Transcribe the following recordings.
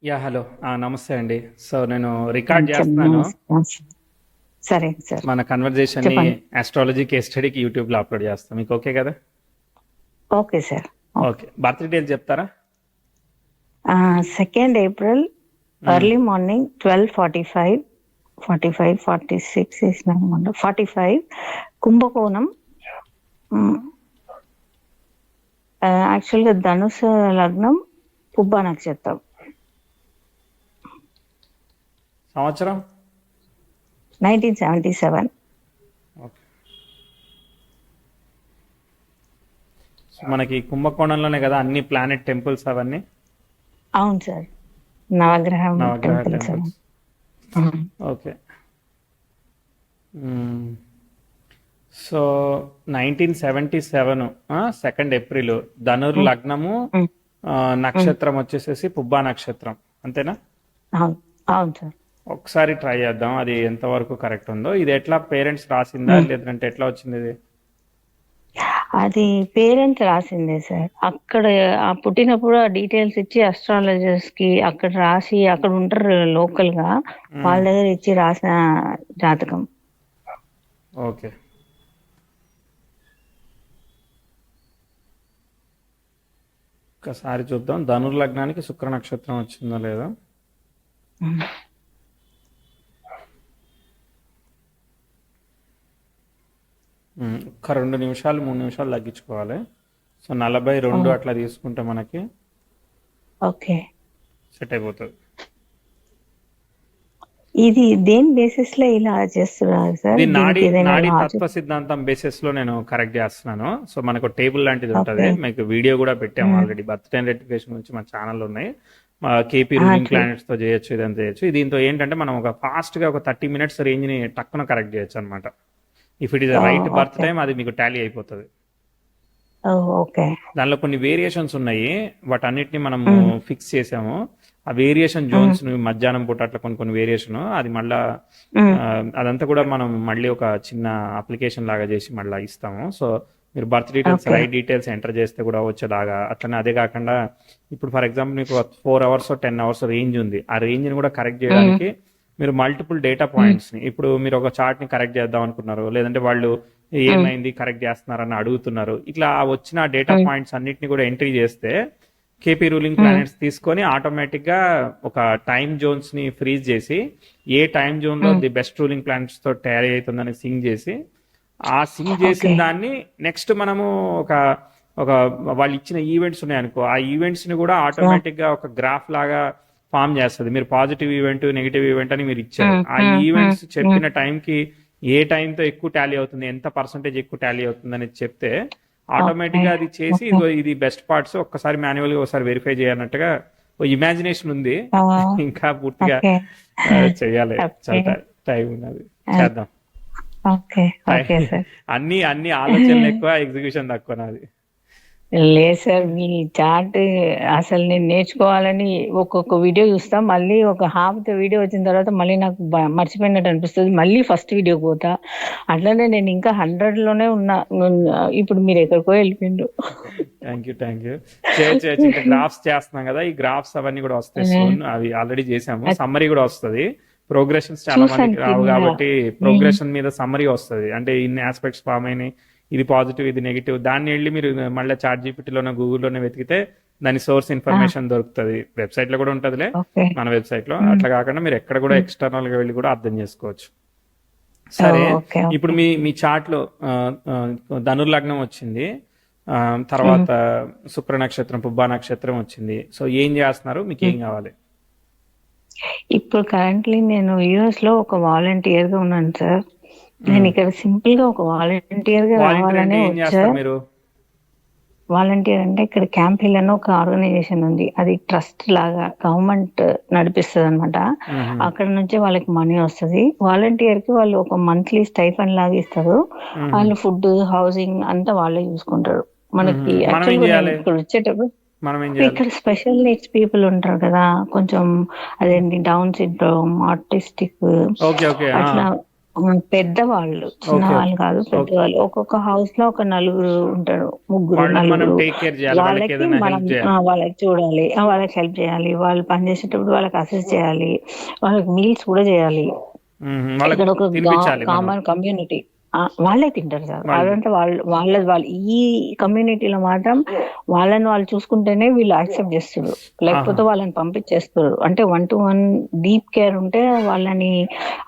Hello. నమస్తే అండి. So, నేను రికార్డ్ చెప్పండి. చేస్తున్నాను. సరే సార్, మన కన్వర్జేషన్ని చెప్పండి. ఆస్ట్రాలజీ కేస్ స్టడీకి యూట్యూబ్లో అప్లోడ్ చేస్తాం. మీకు ఓకే కదా? Okay sir. Okay. Okay. Birth details చెప్తారా? 2nd April ఎర్లీ మార్నింగ్ 12:45, 46 వేసినాం, 45 కుంభకోణం. యాక్చువల్గా ధనుసు లగ్నం, పుబ్బ నక్షత్రం. సంవత్సరం 1977. ఓకే. సో మనకి కుంభకోణంలోనే కదా అన్ని ప్లానెట్ టెంపుల్స్ అవన్నీ, అవును సార్, నవగ్రహం నవగ్రహ temples. Temples. Okay. So 1977 2nd April Dhanur లగ్నము, నక్షత్రం వచ్చేసేసి పుబ్బా నక్షత్రం, అంతేనా? అవును అవును సార్. ఒకసారి ట్రై చేద్దాం అది ఎంతవరకు కరెక్ట్ ఉందో. ఇది ఎట్లా పేరెంట్స్ రాసిందా లేదంటే ఎట్లా వచ్చింది ఇది? అది పేరెంట్స్ రాసిందే సార్. అక్కడ పుట్టినప్పుడు ఆ డీటెయిల్స్ ఇచ్చి అస్ట్రాలజర్స్ కి అక్కడ రాసి, అక్కడ ఉంటారు లోకల్ గా, వాళ్ళ దగ్గర ఇచ్చి రాసిన జాతకం. ఓకే. ఒకసారి చూద్దాం ధనుర్ లగ్నానికి శుక్ర నక్షత్రం వచ్చిందో లేదో. ఒక్క 2 నిమిషాలు 3 నిమిషాలు తగ్గించుకోవాలి. సో 42 అట్లా తీసుకుంటే మనకి ఓకే. సెట్ అయిపోతుంది. ఇది దేని బేసిస్ లో ఇలా చేస్తున్నారు సార్? ఇది నాడి దీనికి ఏదైనా నాడి లాజిక్? తత్వ సిద్ధాంతం బేసిస్ లో నేను కరెక్ట్ చేస్తున్నాను. సో మనకు టేబుల్ లాంటిది ఉంటుంది, ఓకే. మీకు వీడియో కూడా పెట్టాము ఆల్రెడీ. బర్త్ టైం రెటిఫికేషన్ గురించి మన ఛానల్ ఉన్నాయి. కేపీ రూలింగ్ ప్లానెట్స్ తో చేయొచ్చు, ఇదంతా చేయొచ్చు. దీంతో ఏంటంటే మనం ఒక ఫాస్ట్ గా ఒక 30 minutes రేంజ్ ని టక్కున కరెక్ట్ చేయొచ్చు అనమాట. If it is right birth time అది మీకు టాలీ అయిపోతుంది. ఓకే. దానిలో కొన్ని వేరియేషన్స్ ఉన్నాయి, వాటన్నిటిని మనము ఫిక్స్ చేసాము. ఆ వేరియేషన్ జోన్స్ మధ్యాహ్నం పూట అట్లా కొన్ని వేరియేషన్, అది మళ్ళా అదంతా కూడా మనం మళ్ళీ ఒక చిన్న అప్లికేషన్ లాగా చేసి మళ్ళీ ఇస్తాము. సో మీరు birth details right details enter చేస్తే కూడా వచ్చేలాగా. అట్లనే అదే కాకుండా ఇప్పుడు ఫర్ ఎగ్జాంపుల్ మీకు 4 hours 10 hours రేంజ్ ఉంది, ఆ రేంజ్ ని కూడా కరెక్ట్ చేయడానికి మీరు మల్టిపుల్ డేటా పాయింట్స్ ని, ఇప్పుడు మీరు ఒక చార్ట్ ని కరెక్ట్ చేద్దాం అనుకున్నారు, లేదంటే వాళ్ళు ఏమైంది కరెక్ట్ చేస్తున్నారని అడుగుతున్నారు, ఇట్లా వచ్చిన డేటా పాయింట్స్ అన్నిటిని కూడా ఎంట్రీ చేస్తే కేపీ రూలింగ్ ప్లానెట్స్ తీసుకొని ఆటోమేటిక్ గా ఒక టైం జోన్స్ ని ఫ్రీజ్ చేసి, ఏ టైం జోన్ లో ది బెస్ట్ రూలింగ్ ప్లానెట్స్ తో టాలీ అవుతుందని సింగ్ చేసి, ఆ సింగ్ చేసిన దాన్ని నెక్స్ట్ మనము ఒక ఒక వాళ్ళు ఇచ్చిన ఈవెంట్స్ ఉన్నాయనుకో, ఆ ఈవెంట్స్ ని కూడా ఆటోమేటిక్ గా ఒక గ్రాఫ్ లాగా ఫామ్ చేస్తుంది. మీరు పాజిటివ్ ఈవెంట్ నెగిటివ్ ఈవెంట్ అని మీరు ఇచ్చారు, ఆ ఈవెంట్స్ చెప్పిన టైంకి ఏ టైంతో ఎక్కువ టాలీ అవుతుంది, ఎంత పర్సంటేజ్ ఎక్కువ టాలీ అవుతుంది అని చెప్తే ఆటోమేటిక్ గా అది చేసి ఇదో ఇది బెస్ట్ పార్ట్స్ ఒక్కసారి మాన్యువల్ గా ఒకసారి వెరిఫై చేయనట్టుగా ఇమాజినేషన్ ఉంది. ఇంకా పూర్తిగా చెయ్యాలి, చాలా టైం ఉన్నది, చేద్దాం. అన్ని అన్ని ఆలోచనలు ఎక్కువ, ఎగ్జిక్యూషన్ తక్కువ నాది. లేదు సార్, మీ చార్ట్ అసలు నేను నేర్చుకోవాలని ఒక్కొక్క వీడియో చూస్తా, మళ్ళీ ఒక హాఫ్ ద వీడియో వచ్చిన తర్వాత మళ్ళీ నాకు మర్చిపోయినట్టు అనిపిస్తుంది, మళ్ళీ ఫస్ట్ వీడియో పోతా. అట్లనే నేను ఇంకా 100 లోనే ఉన్నా. ఇప్పుడు మీరు ఎక్కడికో వెళ్ళిపోయిండ్రు. థ్యాంక్ యూ చేయొచ్చు. ఇంకా గ్రాఫ్స్ చేస్తున్నాం కదా, ఈ గ్రాఫ్స్ అవన్నీ కూడా వస్తాయి సూన్. అవి ఆల్రెడీ చేసాము. సమ్మరీ కూడా వస్తుంది. ప్రోగ్రెషన్స్ చాలా మందికి రావు కాబట్టి ప్రోగ్రెషన్ మీద సమ్మరీ వస్తుంది. అంటే ఇన్ని ఆస్పెక్ట్స్ ఫామ్ అయినాయి, ఇది పాజిటివ్ ఇది నెగిటివ్, దాన్ని వెళ్ళి మీరు మళ్ళీ చాట్ జీపీటీలోనే గూగుల్లోనే వెతికితే దాని సోర్స్ ఇన్ఫర్మేషన్ దొరుకుతుంది. వెబ్సైట్ లో కూడా ఉంటుందిలే, మన వెబ్సైట్ లో. అట్లా కాకుండా మీరు ఎక్కడ కూడా ఎక్స్టర్నల్ గా వెళ్ళి కూడా అర్థం చేసుకోవచ్చు. సరే, ఇప్పుడు మీ చార్ట్ లో ధనుర్లగ్నం వచ్చింది, తర్వాత శుక్ర నక్షత్రం పుబ్బా నక్షత్రం వచ్చింది. సో ఏం చేస్తున్నారు, మీకు ఏం కావాలి? ఇప్పుడు కరెంట్లీ నేను యుఎస్ లో ఒక వాలంటీర్ గా ఉన్నాను సార్. నేను ఇక్కడ సింపుల్ గా ఒక వాలంటీర్ గా రావాలని వచ్చా. వాలంటీర్ అంటే ఇక్కడ క్యాంప్ హిల్ అని ఒక ఆర్గనైజేషన్ ఉంది, అది ట్రస్ట్ లాగా గవర్నమెంట్ నడిపిస్తుంది అనమాట. అక్కడ నుంచి వాళ్ళకి మనీ వస్తుంది. వాలంటీర్ కి వాళ్ళు ఒక మంత్లీ స్టైఫండ్ లాగా ఇస్తారు. వాళ్ళు ఫుడ్ హౌసింగ్ అంతా వాళ్ళే చూసుకుంటారు. మనకి ఇక్కడ వచ్చేటప్పుడు ఇక్కడ స్పెషల్ నీడ్స్ పీపుల్ ఉంటారు కదా, కొంచెం అదేంటి డౌన్ సిండ్రోమ్, ఆర్టిస్టిక్, అట్లా పెద్దవాళ్ళు, ఓకే. ఓకే. చిన్నవాళ్ళు కాదు, ఓకే. పెద్దవాళ్ళు. ఒక్కొక్క హౌస్ లో ఒక నలుగురు ఉంటారు, ముగ్గురు, వాళ్ళని మనం నలుగురు. టేక్ కేర్ చేయాలి. వాళ్ళకి వాళ్ళకేదైనా మనం హెల్ప్ జేయాలి. వాళ్ళకి చూడాలి, వాళ్ళకి హెల్ప్ చేయాలి, వాళ్ళు పని చేసేటప్పుడు వాళ్ళకి అసిస్ట్ చేయాలి, వాళ్ళకి మీల్స్ కూడా చేయాలి. వాళ్ళకి ఇక్కడ ఒక తినిపించాలి మనం. Common community. వాళ్ళే తింటారు సార్, వాళ్ళు అదంతా వాళ్ళు ఈ కమ్యూనిటీలో మాత్రం వాళ్ళని వాళ్ళు చూసుకుంటేనే వీళ్ళు యాక్సెప్ట్ చేస్తారు, ఆహా! లేకపోతే వాళ్ళని పంపించేస్తారు. అంటే 1-to-1 డీప్ కేర్ ఉంటే వాళ్ళని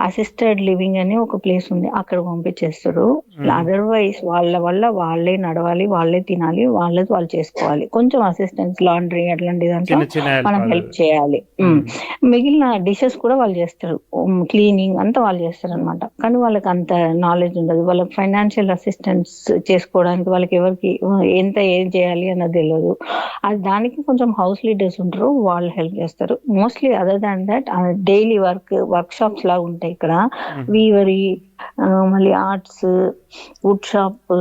అసిస్టెడ్ లివింగ్ అని ఒక ప్లేస్ ఉంది, అక్కడ పంపించేస్తారు. అదర్వైజ్ వాళ్ళ వల్ల వాళ్ళే నడవాలి, వాళ్ళే తినాలి, వాళ్ళది వాళ్ళు చేసుకోవాలి. కొంచెం అసిస్టెన్స్, లాండ్రీ అట్లాంటి దాంట్లో చిన్న చిన్న హెల్ప్ మనం అది. హెల్ప్ చేయాలి. మిగిలిన డిషెస్ కూడా వాళ్ళు చేస్తారు, క్లీనింగ్ అంతా వాళ్ళు చేస్తారు అనమాట. కానీ వాళ్ళకి అంత నాలెడ్జ్ ఉండదు, వాళ్ళకి ఫైనాన్షియల్ అసిస్టెన్స్ చేసుకోవడానికి వాళ్ళకి ఎవరికి ఎంత ఏం చేయాలి అన్నది తెలియదు. అది దానికి కొంచెం హౌస్ లీడర్స్ ఉంటారు, వాళ్ళు హెల్ప్ చేస్తారు. Mostly other than that daily work shops లాగా ఉంటాయి ఇక్కడ. వీవరీ, మళ్ళీ ఆర్ట్స్, వుడ్ షాప్,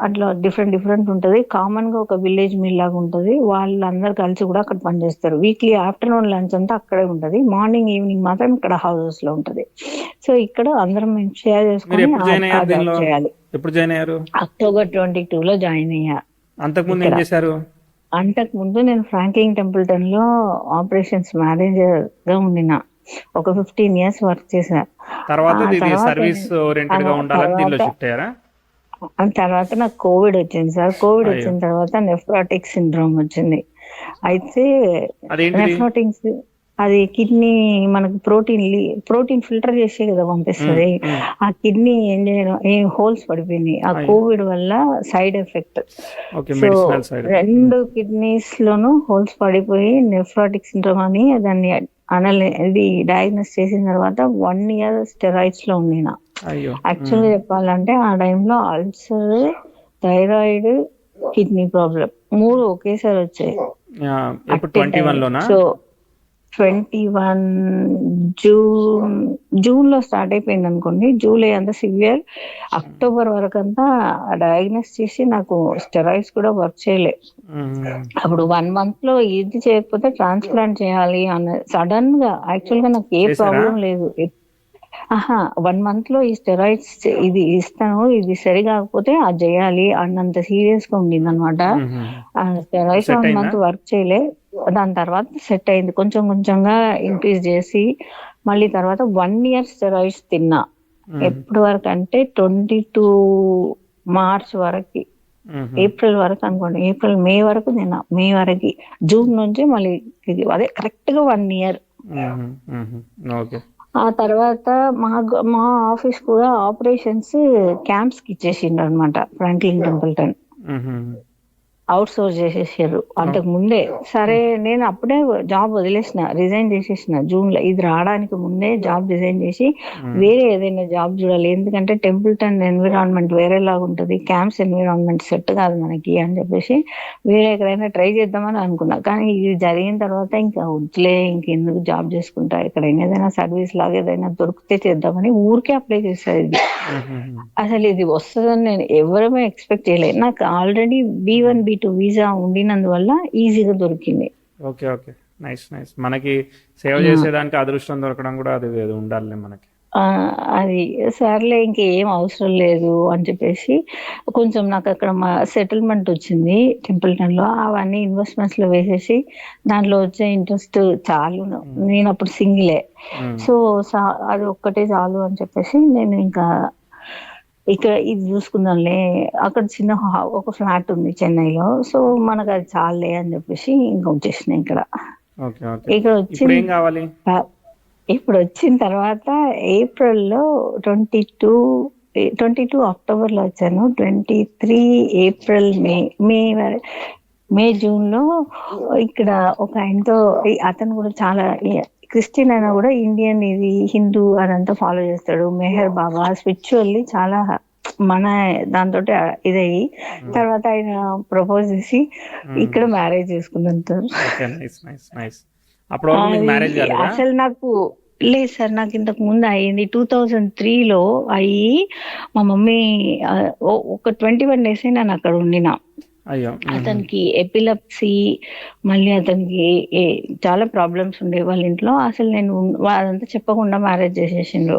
అట్లా డిఫరెంట్ ఉంటది. కామన్ గా ఒక విలేజ్ మిల్ లాగా ఉంటది, వాళ్ళందరూ కలిసి కూడా అక్కడ పనిచేస్తారు. వీక్లీ ఆఫ్టర్నూన్ లంచ్ అంతా అక్కడే ఉంటది, మార్నింగ్ ఈవినింగ్ మాత్రం ఇక్కడ హౌసెస్ లో ఉంటది. సో ఇక్కడ అందరం మేము షేర్ మీరు చేసుకొని ఎప్పుడు జాయిన్ ఆ అయ్యారు జాబ్ దీనిలో? చేయాలి. ఎప్పుడు జాయిన్ అయ్యారు? అక్టోబర్ 22 లో జాయిన్ అయ్యా అంతకుముందు ఏం ఇక్కడ. చేశారు? అంతకు ముందు నేను ఫ్రాంక్లిన్ టెంపుల్టన్ లో ఆపరేషన్స్ మేనేజర్ గా ఉండిన, ఒక 15 years వర్క్ చేశా. తర్వాత ఆ ఇది తర్వాత సర్వీస్ ఓరియంటెడ్ గా ఉండాలని దీనిలో షిఫ్ట్ అయ్యారా? తర్వాత నాకు కోవిడ్ వచ్చింది సార్. కోవిడ్ అయ్యో! వచ్చిన తర్వాత నెఫ్రాటిక్ సిండ్రోమ్ వచ్చింది. అయితే అదేంటిది? నెఫ్రాటిక్స్ అది కిడ్నీ, మనకు ప్రోటీన్ ఫిల్టర్ చేసే కదా పంపిస్తుంది. ఆ కిడ్నీ ఏం చేయడం, హోల్స్ పడిపోయినాయి ఆ అయ్యో! కోవిడ్ వల్ల, side effect. Okay. So medicinal side effect. 2 kidneys లోనూ హోల్స్ పడిపోయి నెఫ్రాటిక్ సిండ్రోమ్ అని దాన్ని ఇది డయాగ్నోస్ చేసిన తర్వాత 1 year స్టెరాయిడ్స్ లో ఉండినా. అయ్యో! యాక్చువల్గా చెప్పాలంటే ఆ టైంలో అల్సర్, థైరాయిడ్, కిడ్నీ ప్రాబ్లం 3 ఒకేసారి వచ్చాయి ఎప్పుడు అట్ ఏ టైం. 21 లోనా? సో 21 జూన్ లో స్టార్ట్ అయిపోయింది అనుకోండి, జూలై అంతా సివియర్, అక్టోబర్ వరకు అంతా డయాగ్నోస్ చేసి నాకు స్టెరాయిడ్స్ కూడా వర్క్ చేయలే. అప్పుడు 1 month లో ఇది చేయకపోతే ట్రాన్స్ప్లాంట్ చేయాలి అన్న, సడన్ గా. యాక్చువల్ గా నాకు ఏ చేశారా? ప్రాబ్లం లేదు. 1 month లో ఈ స్టెరాయిడ్స్ ఇది ఇస్తాను, ఇది సరి కాకపోతే అది చేయాలి అన్నంత సీరియస్ గా ఉండింది అనమాట. ఆ స్టెరాయిడ్స్ సెట్ 1 అయిందా? month వర్క్ చేయలే. దాని తర్వాత సెట్ అయింది, కొంచెం కొంచెంగా ఇంక్రీజ్ చేసి. మళ్ళీ తర్వాత 1 year స్టెరాయిడ్స్ తిన్నా. ఎప్పటి వరకు అంటే 22 మార్చ్ వరకు, ఏప్రిల్ వరకు అనుకోండి, మే వరకు తిన్నా. మే వరకు, జూన్ నుంచి మళ్ళీ అదే కరెక్ట్ గా 1 year. ఓకే. ఆ తర్వాత మా ఆఫీస్ కూడా ఆపరేషన్స్ క్యాంప్స్ కి ఇచ్చేసిండ్రు అనమాట, ఫ్రాంక్లిన్ టెంపుల్టన్. అవుట్ సోర్స్ చేసేసారు అంతకు ముందే. సరే నేను అప్పుడే జాబ్ వదిలేసిన, రిజైన్ చేసేసిన జూన్ లో. ఇది రావడానికి ముందే జాబ్ రిజైన్ చేసి వేరే ఏదైనా జాబ్ చూడాలి, ఎందుకంటే టెంపుల్టన్ ఎన్విరాన్మెంట్ వేరేలాగా ఉంటది, క్యాంప్స్ ఎన్విరాన్మెంట్ సెట్ కాదు మనకి అని చెప్పేసి వేరే ఎక్కడైనా ట్రై చేద్దామని అనుకున్నా. కానీ ఇది జరిగిన తర్వాత ఇంకా వద్దులే, ఇంకెందుకు జాబ్ చేసుకుంటా, ఎక్కడైనా ఏదైనా సర్వీస్ లాగా ఏదైనా దొరికితే చేద్దామని ఊరికే అప్లై చేశారు. ఇది అసలు ఇది వస్తుందని నేను ఎవరమే ఎక్స్పెక్ట్ చేయలేదు. నాకు ఆల్రెడీ B1 B2 వీసా ఉండినందువల్ల ఈజీగా దొరికింది. ఓకే. ఓకే. నైస్. మనకి సేవ చేసేదానికి అదృష్టం దొరకడం కూడా అది ఉండాలి మనకి. అది సర్లే ఇంకేం అవసరం లేదు అని చెప్పేసి, కొంచెం నాకు అక్కడ సెటిల్మెంట్ వచ్చింది టెంపుల్టన్ లో. అవన్నీ ఇన్వెస్ట్మెంట్స్ లో వేసేసి దాంట్లో వచ్చే ఇంట్రెస్ట్ చాలు, నేను అప్పుడు సింగిలే. సో అది ఒక్కటే చాలు అని చెప్పేసి నేను ఇంకా ఇక్కడ ఇది చూసుకుందాంలే. అక్కడ చిన్న ఒక ఫ్లాట్ ఉంది చెన్నైలో, సో మనకు అది చాలే అని చెప్పేసి ఇంకా వచ్చేసిన ఇక్కడ. ఇక్కడ ఇప్పుడు వచ్చిన తర్వాత ఏప్రిల్లో 22 అక్టోబర్ లో వచ్చాను, 23 ఏప్రిల్, మే జూన్ లో ఇక్కడ ఒక ఆయనతో, అతను కూడా చాలా క్రిస్టియన్ అయినా కూడా ఇండియన్, ఇది హిందూ అదంతా ఫాలో చేస్తాడు, మెహర్ బాబా, స్పిరిచువల్లీ చాలా మన దాంతో ఇదయ్యి, తర్వాత ఆయన ప్రపోజ్ చేసి ఇక్కడ మ్యారేజ్ చేసుకుంటారు. అసలు నాకు లేదు సార్, నాకు ఇంతకు ముందు అయ్యింది 2003లో అయ్యి, మా మమ్మీ ఒక 21 days నేను అక్కడ ఉండినా. అతనికి ఎపిలెప్సీ, మళ్ళీ అతనికి చాలా ప్రాబ్లమ్స్ ఉండే వాళ్ళ ఇంట్లో. అసలు నేను అదంతా చెప్పకుండా మ్యారేజ్ చేసేసిండ్రు.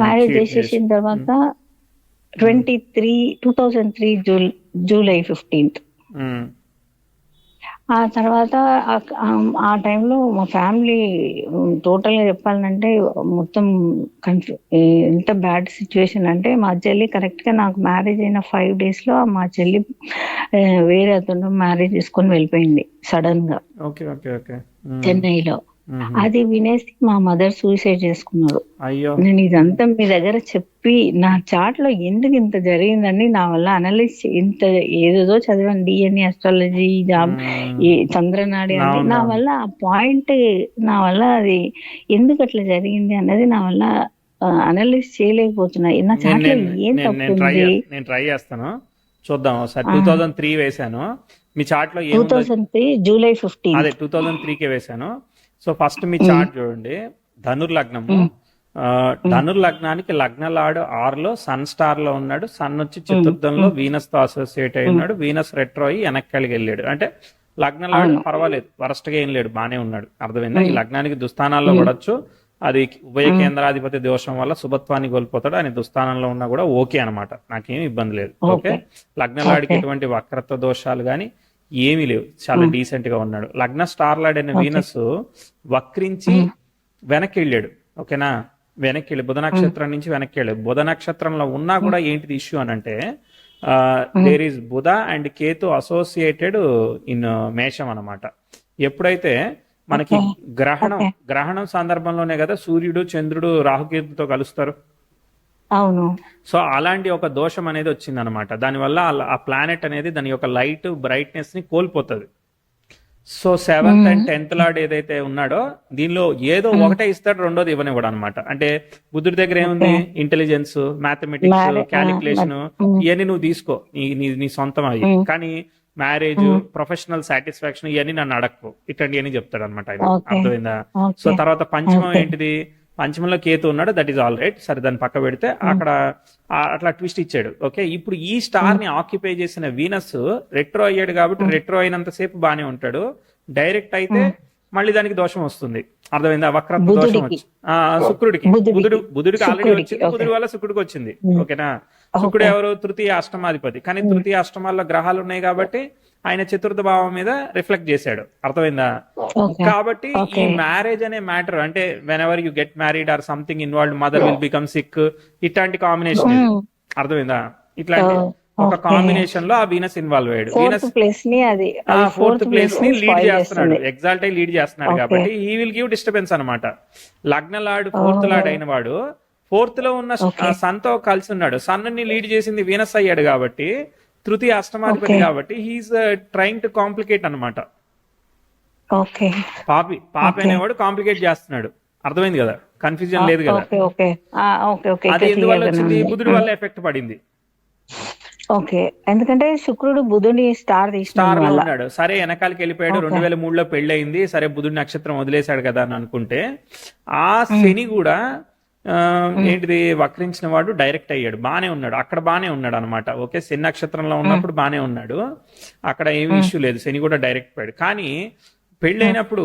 మ్యారేజ్ చీట్ చేసి. చేసేసిన తర్వాత 2003 జూలై 15th. ఉమ్, ఆ తర్వాత ఆ టైంలో మా ఫ్యామిలీ టోటల్గా చెప్పాలంటే మొత్తం ఎంత బ్యాడ్ సిచ్యువేషన్ అంటే, మా చెల్లి కరెక్ట్గా నాకు మ్యారేజ్ అయిన 5 days లో మా చెల్లి ఆ, వేరే అతను మ్యారేజ్ చేసుకొని వెళ్ళిపోయింది సడన్ గా ఓకే ఓకే ఓకే. చెన్నైలో. ఉహు. అది వినేసి మా మదర్ సూసైడ్ చేసుకున్నారు. అయ్యో. నేను ఇదంతా మీ దగ్గర చెప్పి నా చాట్లో ఎందుకు ఇంత జరిగిందని నా వల్ల అనలైజ్ ఇంత ఏదేదో చదివాను, డిఎన్ఏ అస్ట్రాలజీ జాబ్ ఉమ్, ఈ చంద్రనాడి అంటే అవును నా అవును. వల్ల ఆ పాయింట్ నా వల్ల అది ఎందుకు అట్లా జరిగింది అన్నది నా వల్ల అనలైజ్ చేయలేకపోతున్నా. నా నేను చాట్లో నేను ఏం నేను తప్పు నేను ట్రై ఉంది. నేను ట్రై చేస్తాను, చూద్దాం ఒకసారి. 2003 వేసాను, మీ చార్ట్ లో ఏముందో. 2003 జూలై 15th. అదే 2003కే వేసాను. సో ఫస్ట్ మీ చార్ట్ చూడండి. ధనుర్లగ్నము. ధనుర్లగ్నానికి లగ్నలాడు 6లో సన్ స్టార్ లో ఉన్నాడు. సన్ వచ్చి చతుర్థంలో వీనస్ తో అసోసియేట్ అయి ఉన్నాడు. వీనస్ రెట్రో అయ్యి వెనక్కి వెళ్ళాడు. అంటే లగ్నలాడు పర్వాలేదు, వరస్ట్ గా ఏం లేడు, బానే ఉన్నాడు. అర్థమైందా? ఈ లగ్నానికి దుస్థానాల్లో పడచ్చు. అది ఉభయ కేంద్రాధిపతి దోషం వల్ల శుభత్వాన్ని కోల్పోతాడు. ఆయన దుస్థానంలో ఉన్నా కూడా ఓకే అనమాట, నాకేం ఇబ్బంది లేదు. ఓకే, లగ్నలాడికి ఎటువంటి వక్రత్వ దోషాలు గాని ఏమీ లేవు, చాలా డీసెంట్ గా ఉన్నాడు. లగ్న స్టార్ లాడైన వీనస్ వక్రించి వెనక్కి వెళ్ళాడు. ఓకేనా, వెనక్కి వెళ్ళి బుధ నక్షత్రం నుంచి వెనక్కి వెళ్ళాడు. బుధ నక్షత్రంలో ఉన్నా కూడా ఏంటిది ఇష్యూ అని అంటే, there is Budha and Ketu associated in మేషం అన్నమాట. ఎప్పుడైతే మనకి గ్రహణం సందర్భంలోనే కదా సూర్యుడు చంద్రుడు రాహుకేతుతో కలుస్తారు. అవును. సో అలాంటి ఒక దోషం అనేది వచ్చింది అనమాట. దానివల్ల ఆ ప్లానెట్ అనేది దాని యొక్క లైట్ బ్రైట్నెస్ ని కోల్పోతుంది. So 7th and 10th lord ఏదైతే ఉన్నాడో దీనిలో ఏదో ఒకటే ఇస్తాడు, రెండోది ఇవ్వనివ్వడు అనమాట. అంటే బుద్ధుడి దగ్గర ఏముంది? ఇంటెలిజెన్స్, మ్యాథమెటిక్స్, క్యాలిక్యులేషన్, ఇవన్నీ నువ్వు తీసుకో, నీ సొంతం అవి. కానీ మ్యారేజ్, ప్రొఫెషనల్ సాటిస్ఫాక్షన్ ఇవన్నీ నన్ను అడక్కు, ఇట్లాంటివన్నీ చెప్తాడు అనమాట ఆయన. అర్థమైందా? సో తర్వాత పంచమం ఏంటిది? పంచమంలో కేతు ఉన్నాడు, దట్ ఈస్ ఆల్ రైట్. సరే, దాన్ని పక్క పెడితే అక్కడ అట్లా ట్విస్ట్ ఇచ్చాడు. ఓకే, ఇప్పుడు ఈ స్టార్ ని ఆక్యుపై చేసిన వీనస్ రెట్రో అయ్యాడు కాబట్టి రెట్రో అయినంత సేపు బానే ఉంటాడు. డైరెక్ట్ అయితే మళ్ళీ దానికి దోషం వస్తుంది. అర్థమైందా? వక్రత్వ దోషం వచ్చి శుక్రుడికి, బుధుడికి ఆల్రెడీ వచ్చింది, బుధుడి వల్ల శుక్రుడికి వచ్చింది. ఓకేనా, శుక్రుడు ఎవరు? తృతీయ అష్టమాధిపతి. కానీ తృతీయ అష్టమాల్లో గ్రహాలు ఉన్నాయి కాబట్టి ఆయన చతుర్థ భావం మీద రిఫ్లెక్ట్ చేశాడు. అర్థమైందా? కాబట్టి ఈ మ్యారేజ్ అనే మ్యాటర్ అంటే whenever you get married or something involved, mother will become sick, ఇట్లాంటి కాంబినేషన్. అర్థమైందా? ఇట్లాంటి ఒక కాంబినేషన్ లో ఆ వీనస్ ఇన్వాల్వ్ అయ్యాడు. వీనస్ ఫోర్త్ ప్లేస్ ని లీడ్ చేస్తున్నాడు, ఎగ్జాల్ట్ అయి లీడ్ చేస్తున్నాడు. కాబట్టి ఈ విల్ గివ్ డిస్టర్బెన్స్ అనమాట. లగ్న లార్డ్ ఫోర్త్ లార్డ్ అయిన వాడు ఫోర్త్ లో ఉన్న సన్ తో కలిసి ఉన్నాడు. సన్ ని లీడ్ చేసింది వీనస్ అయ్యాడు కాబట్టి, తృతీయ అష్టమాధిపతి కాబట్టి హీఈస్ ట్రైంగ్ టు కాంప్లికేట్ అనమాట. పాపి అనేవాడు కాంప్లికేట్ చేస్తున్నాడు. అర్థమైంది కదా? కన్ఫ్యూజన్ లేదు కదా? అది ఎందువల్ల వచ్చింది? బుధుడి వల్ల ఎఫెక్ట్ పడింది. ఓకే, ఎందుకంటే శుక్రుడు బుధుని స్టార్ లో ఉన్నాడు. సరే, వెనకాలకి వెళ్ళిపోయాడు. 2003లో పెళ్లి అయింది. సరే, బుధుడి నక్షత్రం వదిలేశాడు కదా అని అనుకుంటే, ఆ శని కూడా ఏంటిది వక్రించిన వాడు డైరెక్ట్ అయ్యాడు. బానే ఉన్నాడు, అక్కడ బానే ఉన్నాడు అనమాట. ఓకే, శని నక్షత్రంలో ఉన్నప్పుడు బానే ఉన్నాడు, అక్కడ ఏమి ఇష్యూ లేదు. శని కూడా డైరెక్ట్ పోయాడు. కానీ పెళ్ళైనప్పుడు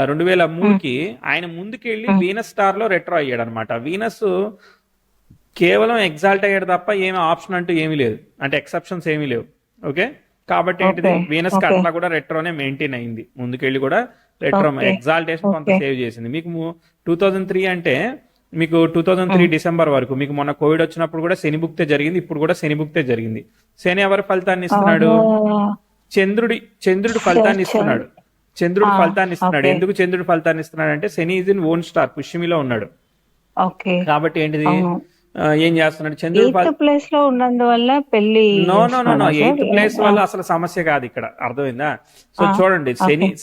2003కి ఆయన ముందుకెళ్ళి వీనస్ స్టార్ లో రెట్రో అయ్యాడు అనమాట. వీనస్ కేవలం ఎగ్జాల్ట్ అయ్యాడు తప్ప ఏమి ఆప్షన్ అంటూ ఏమీ లేదు, అంటే ఎక్సెప్షన్స్ ఏమీ లేవు. ఓకే, కాబట్టి ఏంటిది? వీనస్ కి అట్లా కూడా రెట్రోనే మెయింటైన్ అయింది. ముందుకెళ్ళి కూడా రెట్రో ఎగ్జాల్టేషన్ కొంత సేవ్ చేసింది. మీకు 2003 అంటే మీకు 2003 డిసెంబర్ వరకు, మీకు మొన్న కోవిడ్ వచ్చినప్పుడు కూడా శని భుక్తే జరిగింది, ఇప్పుడు కూడా శని భుక్తే జరిగింది. శని ఎవరి ఫలితాన్ని ఇస్తున్నాడు? చంద్రుడు ఫలితాన్ని ఇస్తున్నాడు. చంద్రుడు ఫలితాన్ని ఇస్తున్నాడు. ఎందుకు చంద్రుడు ఫలితాన్ని ఇస్తున్నాడు అంటే, శని ఈజ్ ఇన్ ఓన్ స్టార్, పుష్యమిలో ఉన్నాడు. కాబట్టి ఏంటిది? ఏం చేస్తున్నాడు? చంద్రుడు ప్లేస్ లో ఉన్నందువల్ల పెళ్లి. నో 8th ప్లేస్ వల్ల అసలు సమస్య కాదు ఇక్కడ. అర్థమైందా? సో చూడండి,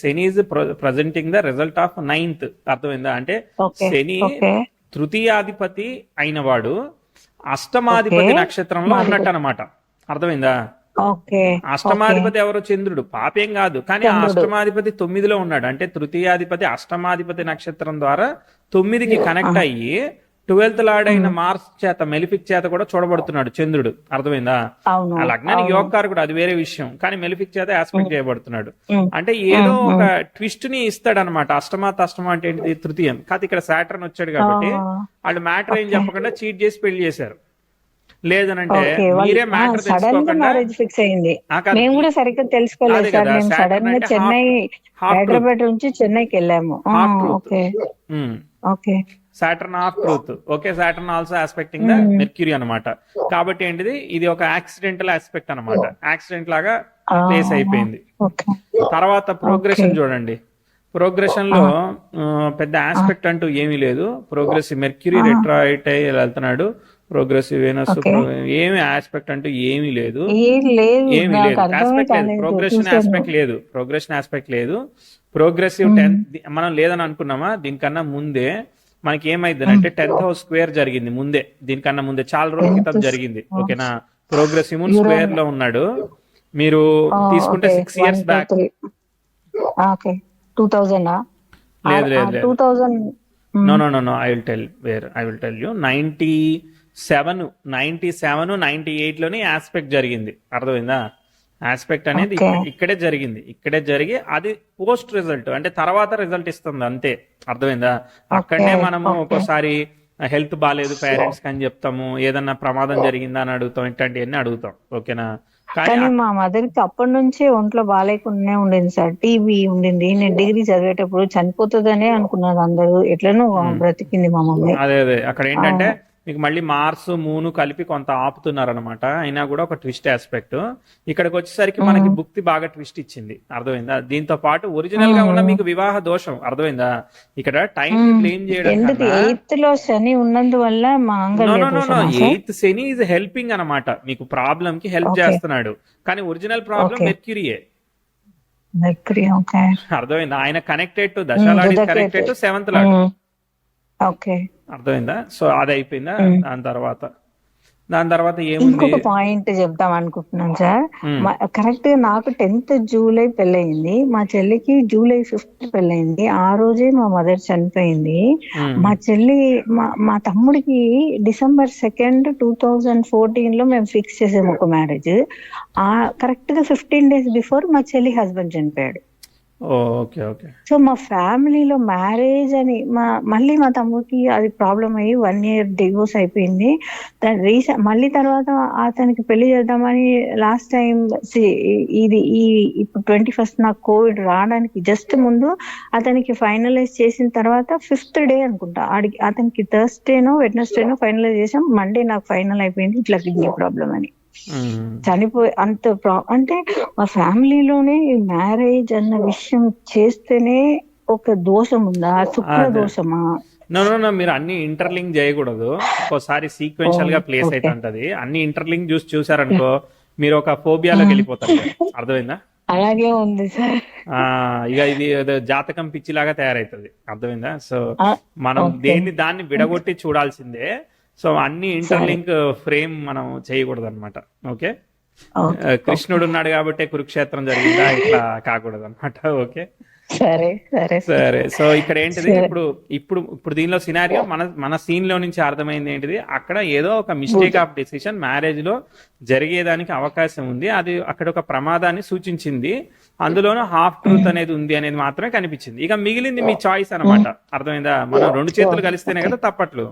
Shani is presenting the result of 9th. అర్థమైందా? అంటే శని తృతీయాధిపతి అయిన వాడు అష్టమాధిపతి నక్షత్రంలో ఉన్నట్టు అనమాట. అర్థమైందా? అష్టమాధిపతి ఎవరో? చంద్రుడు. పాపేం కాదు, కానీ ఆ అష్టమాధిపతి 9లో ఉన్నాడు. అంటే తృతీయాధిపతి అష్టమాధిపతి నక్షత్రం ద్వారా 9కి కనెక్ట్ అయ్యి 12th లార్డ్ అయిన మార్స్ చేత, మెలిఫిక్ చేత కూడా చూడబడుతున్నాడు చంద్రుడు. అర్థమైందా? అవును ఆ లగ్నానికి యోగకారకుడు, అది వేరే విషయం, కానీ మెలిఫిక్ చేత ఆస్పెక్ట్ చేయబడుతున్నాడు. అంటే ఏదో ఒక ట్విస్ట్ ని ఇస్తాడు అనమాట. అష్టమ అంటే ఏంటిది? తృతీయం. కాదు, ఇక్కడ సాటర్న్ వచ్చాడు కాబట్టి వాళ్ళు మ్యాటర్ ఏం చెప్పకుండా చీట్ చేసి పెళ్లి చేశారు. లేదనంటే మీరే మ్యాటర్ సడన్ గా తెలుసుకోకుండా మ్యారేజ్ ఫిక్స్ అయింది. ఆ కాదు, మేము కూడా సరిగ్గా తెలుసుకోలేదు అదే సార్. కదా, మేము సాటర్న్ సడన్ గా అంటే చెన్నై, హాఫ్ ట్రూత్. హైదరాబాద్ నుంచి చెన్నైకి వెళ్ళాము. Half truth. Okay okay Saturn of truth. Okay, Saturn also aspecting the mercury అనమాట. కాబట్టి ఏంటిది, ఇది ఒక యాక్సిడెంటల్ ఆస్పెక్ట్ అనమాట. యాక్సిడెంట్ లాగా ప్లేస్ అయిపోయింది. ఓకే తర్వాత ప్రోగ్రెషన్ చూడండి. ప్రోగ్రెషన్ లో పెద్ద ఆస్పెక్ట్ అంటూ ఏమీ లేదు. ప్రోగ్రెసివ్ మెర్క్యూరీ రెట్రాయిట్ అయ్యి వెళ్తున్నాడు. ప్రోగ్రెసివ్ వెనస్, ఏమి ఆస్పెక్ట్ అంటూ ఏమీ లేదు. ఏమీ లేదు, ఆస్పెక్ట్ లేదు. ప్రోగ్రెషన్ ఆస్పెక్ట్ లేదు. ప్రోగ్రెషన్ ఆస్పెక్ట్ లేదు. ప్రోగ్రెసివ్ 10th మనం లేదని అనుకున్నామా? దీనికన్నా ముందే మనకి ఏమైంది అంటే 10th హౌస్ స్క్వేర్ జరిగింది ముందే. దీనికన్నా ముందే చాలా రోజుల క్రితం జరిగింది. ఓకేనా? ప్రోగ్రెసివ్ మూన్ స్క్వేర్ లో ఉన్నాడు. మీరు తీసుకుంటే 6 years బ్యాక్. ఓకే 2000 లేదు లేదు లేదు. 2000 no I will tell you 97 98 లోనే ఆస్పెక్ట్ జరిగింది. అర్థమైందా? ఆస్పెక్ట్ అనేది ఇక్కడే జరిగింది. ఇక్కడే జరిగి అది పోస్ట్ రిజల్ట్, అంటే తర్వాత రిజల్ట్ ఇస్తుంది అంతే. అర్థమైందా? అక్కడనే మనము ఒక్కోసారి హెల్త్ బాగాలేదు పేరెంట్స్ కి అని చెప్తాము, ఏదన్నా ప్రమాదం జరిగిందా అని అడుగుతాం, ఇట్లాంటివన్నీ అడుగుతాం. ఓకేనా? కానీ మా మదర్ కి అప్పటి నుంచే ఒంట్లో బాగాలేకుండానే ఉండింది సార్. టీబీ ఉండింది. నేను డిగ్రీ చదివేటప్పుడు చనిపోతుందనే అనుకున్నారు అందరూ. ఎట్లనో బ్రతికింది మా మమ్మీ. అదే అక్కడ ఏంటంటే మీకు మళ్ళీ మార్స్ మూన్ కలిపి కొంత ఆపుతున్నారనమాట. అయినా కూడా ఒక ట్విస్ట్ ఆస్పెక్ట్. ఇక్కడికి వచ్చేసరికి మనకి భుక్తి బాగా ట్విస్ట్ ఇచ్చింది. అర్థమైందా? దీంతో పాటు ఒరిజినల్ గా ఉన్న మీకు వివాహ దోషం. అర్థమైందా? ఇక్కడ టైం క్లెయిమ్ చేయడం 8th లో శని ఉన్నందువల్ల ఎయిత్ శని ఇస్ హెల్పింగ్ అనమాట. మీకు ప్రాబ్లం కి హెల్ప్ చేస్తున్నాడు, కానీ ఒరిజినల్ ప్రాబ్లం మెర్క్యూరీయే. అర్థమైందా? ఆయన కనెక్టెడ్ టు దశాలాడ్, connected to 7th lord. Okay, అర్థమైందా? సో అది అయిపోయిందా? దాని తర్వాత ఏముంది? ఇంకొక పాయింట్ చెప్దాం అనుకుంటున్నాను సార్. కరెక్ట్ గా నాకు 10th జూలై పెళ్ళయింది. మా చెల్లికి జూలై 5th పెళ్ళయింది. ఆ రోజే మా మదర్ చనిపోయింది. మా చెల్లి మా తమ్ముడికి December 2nd 2014 లో మేము ఫిక్స్ చేసాము ఒక మ్యారేజ్. కరెక్ట్ గా 15 days బిఫోర్ మా చెల్లి హస్బెండ్ చనిపోయాడు. Okay okay. సో మా ఫ్యామిలీలో మ్యారేజ్ అని మళ్ళీ మా తమ్ముడికి అది ప్రాబ్లం అయ్యి 1 year డివోర్స్ అయిపోయింది. మళ్ళీ తర్వాత అతనికి పెళ్లి చేద్దామని లాస్ట్ టైం ఇప్పుడు 21st నాకు కోవిడ్ రావడానికి జస్ట్ ముందు అతనికి ఫైనలైజ్ చేసిన తర్వాత 5th day అనుకుంటా, అతనికి థర్స్డేనో వెడ్నెస్డేనో ఫైనలైజ్ చేసాం. మండే నాకు ఫైనల్ అయిపోయింది ఇట్లా కిడ్నీ ప్రాబ్లం అని. చనిపోయి అంటే మా ఫ్యామిలీలోనే మ్యారేజ్ అన్న విషయం చేస్తేనే ఒక దోషం ఉందా? శుక్ర దోషమా? మీరు అన్ని ఇంటర్లింక్ చేయకూడదు. ఒక్కోసారి సీక్వెన్షియల్ గా ప్లేస్ అయితే ఉంటది. అన్ని ఇంటర్లింక్ చూసారనుకో మీరు ఒక ఫోబియాలోకి వెళ్ళిపోతారు. అర్థమైందా? అలాగే ఉంది సార్. ఇక ఇది జాతకం పిచ్చిలాగా తయారైతుంది. అర్థమైందా? సో మనం దాన్ని విడగొట్టి చూడాల్సిందే. సో అన్ని ఇంటర్లింక్ ఫ్రేమ్ మనం చేయకూడదు అనమాట. ఓకే, కృష్ణుడు ఉన్నాడు కాబట్టి కురుక్షేత్రం జరిగిందా, ఇట్లా కాకూడదు అనమాట. ఓకే, సరే. సో ఇక్కడ ఏంటిది, ఇప్పుడు దీనిలో సినారియో మన సీన్ లో నుంచి అర్థమైంది ఏంటిది, అక్కడ ఏదో ఒక మిస్టేక్ ఆఫ్ డెసిషన్ మ్యారేజ్ లో జరిగేదానికి అవకాశం ఉంది. అది అక్కడ ఒక ప్రమాదాన్ని సూచించింది. అందులోనూ హాఫ్ ట్రూత్ అనేది ఉంది అనేది మాత్రమే కనిపించింది. ఇక మిగిలింది మీ చాయిస్ అనమాట. అర్థమైందా? మనం 2 చేతులు కలిస్తేనే కదా తప్పట్లు.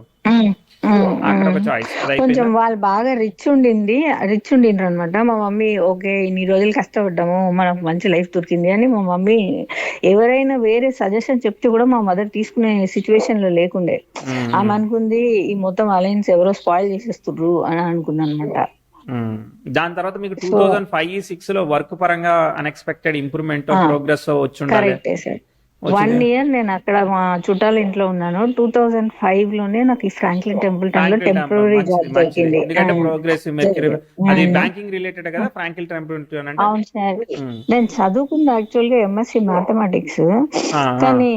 అక్కడ ఒక చాయిస్. కొంచెం వాళ్ళు బాగా రిచ్ ఉండిండ్రు అనమాట. మా మమ్మీ ఓకే ఇన్ని రోజులు కష్టపడ్డాము, మనకు మంచి లైఫ్ దొరికింది అని మా మమ్మీ ఎవరైనా వేరే సజెషన్ చెప్తే కూడా మా మదర్ తీసుకునే సిచ్యువేషన్ లో లేకుండే. ఆమె అనుకుంది ఈ మొత్తం అలయన్స్ ఎవరో స్పాయిల్ చేసేస్తుర్రు అని అనుకున్నా అనమాట. దాని తర్వాత మీకు 2005-06 లో వర్క్ పరంగా అన్ఎక్స్పెక్టెడ్ ఇంప్రూవ్మెంట్ ప్రోగ్రెస్ వచ్చుండాలి. 1 year నేను అక్కడ మా చుట్టాల ఇంట్లో ఉన్నాను. 2005 లోనే నాకు ఈ ఫ్రాంక్లిన్ టెంపుల్టన్ లో టెంపరరీ జాబ్ దొరికింది. అది బ్యాంకింగ్ రిలేటెడ్ కదా ఫ్రాంక్లిన్ టెంపుల్టన్ అంటే? అవును సార్. నేను చదువుకుంది యాక్చువల్ గా MSc మ్యాథమెటిక్స్. కానీ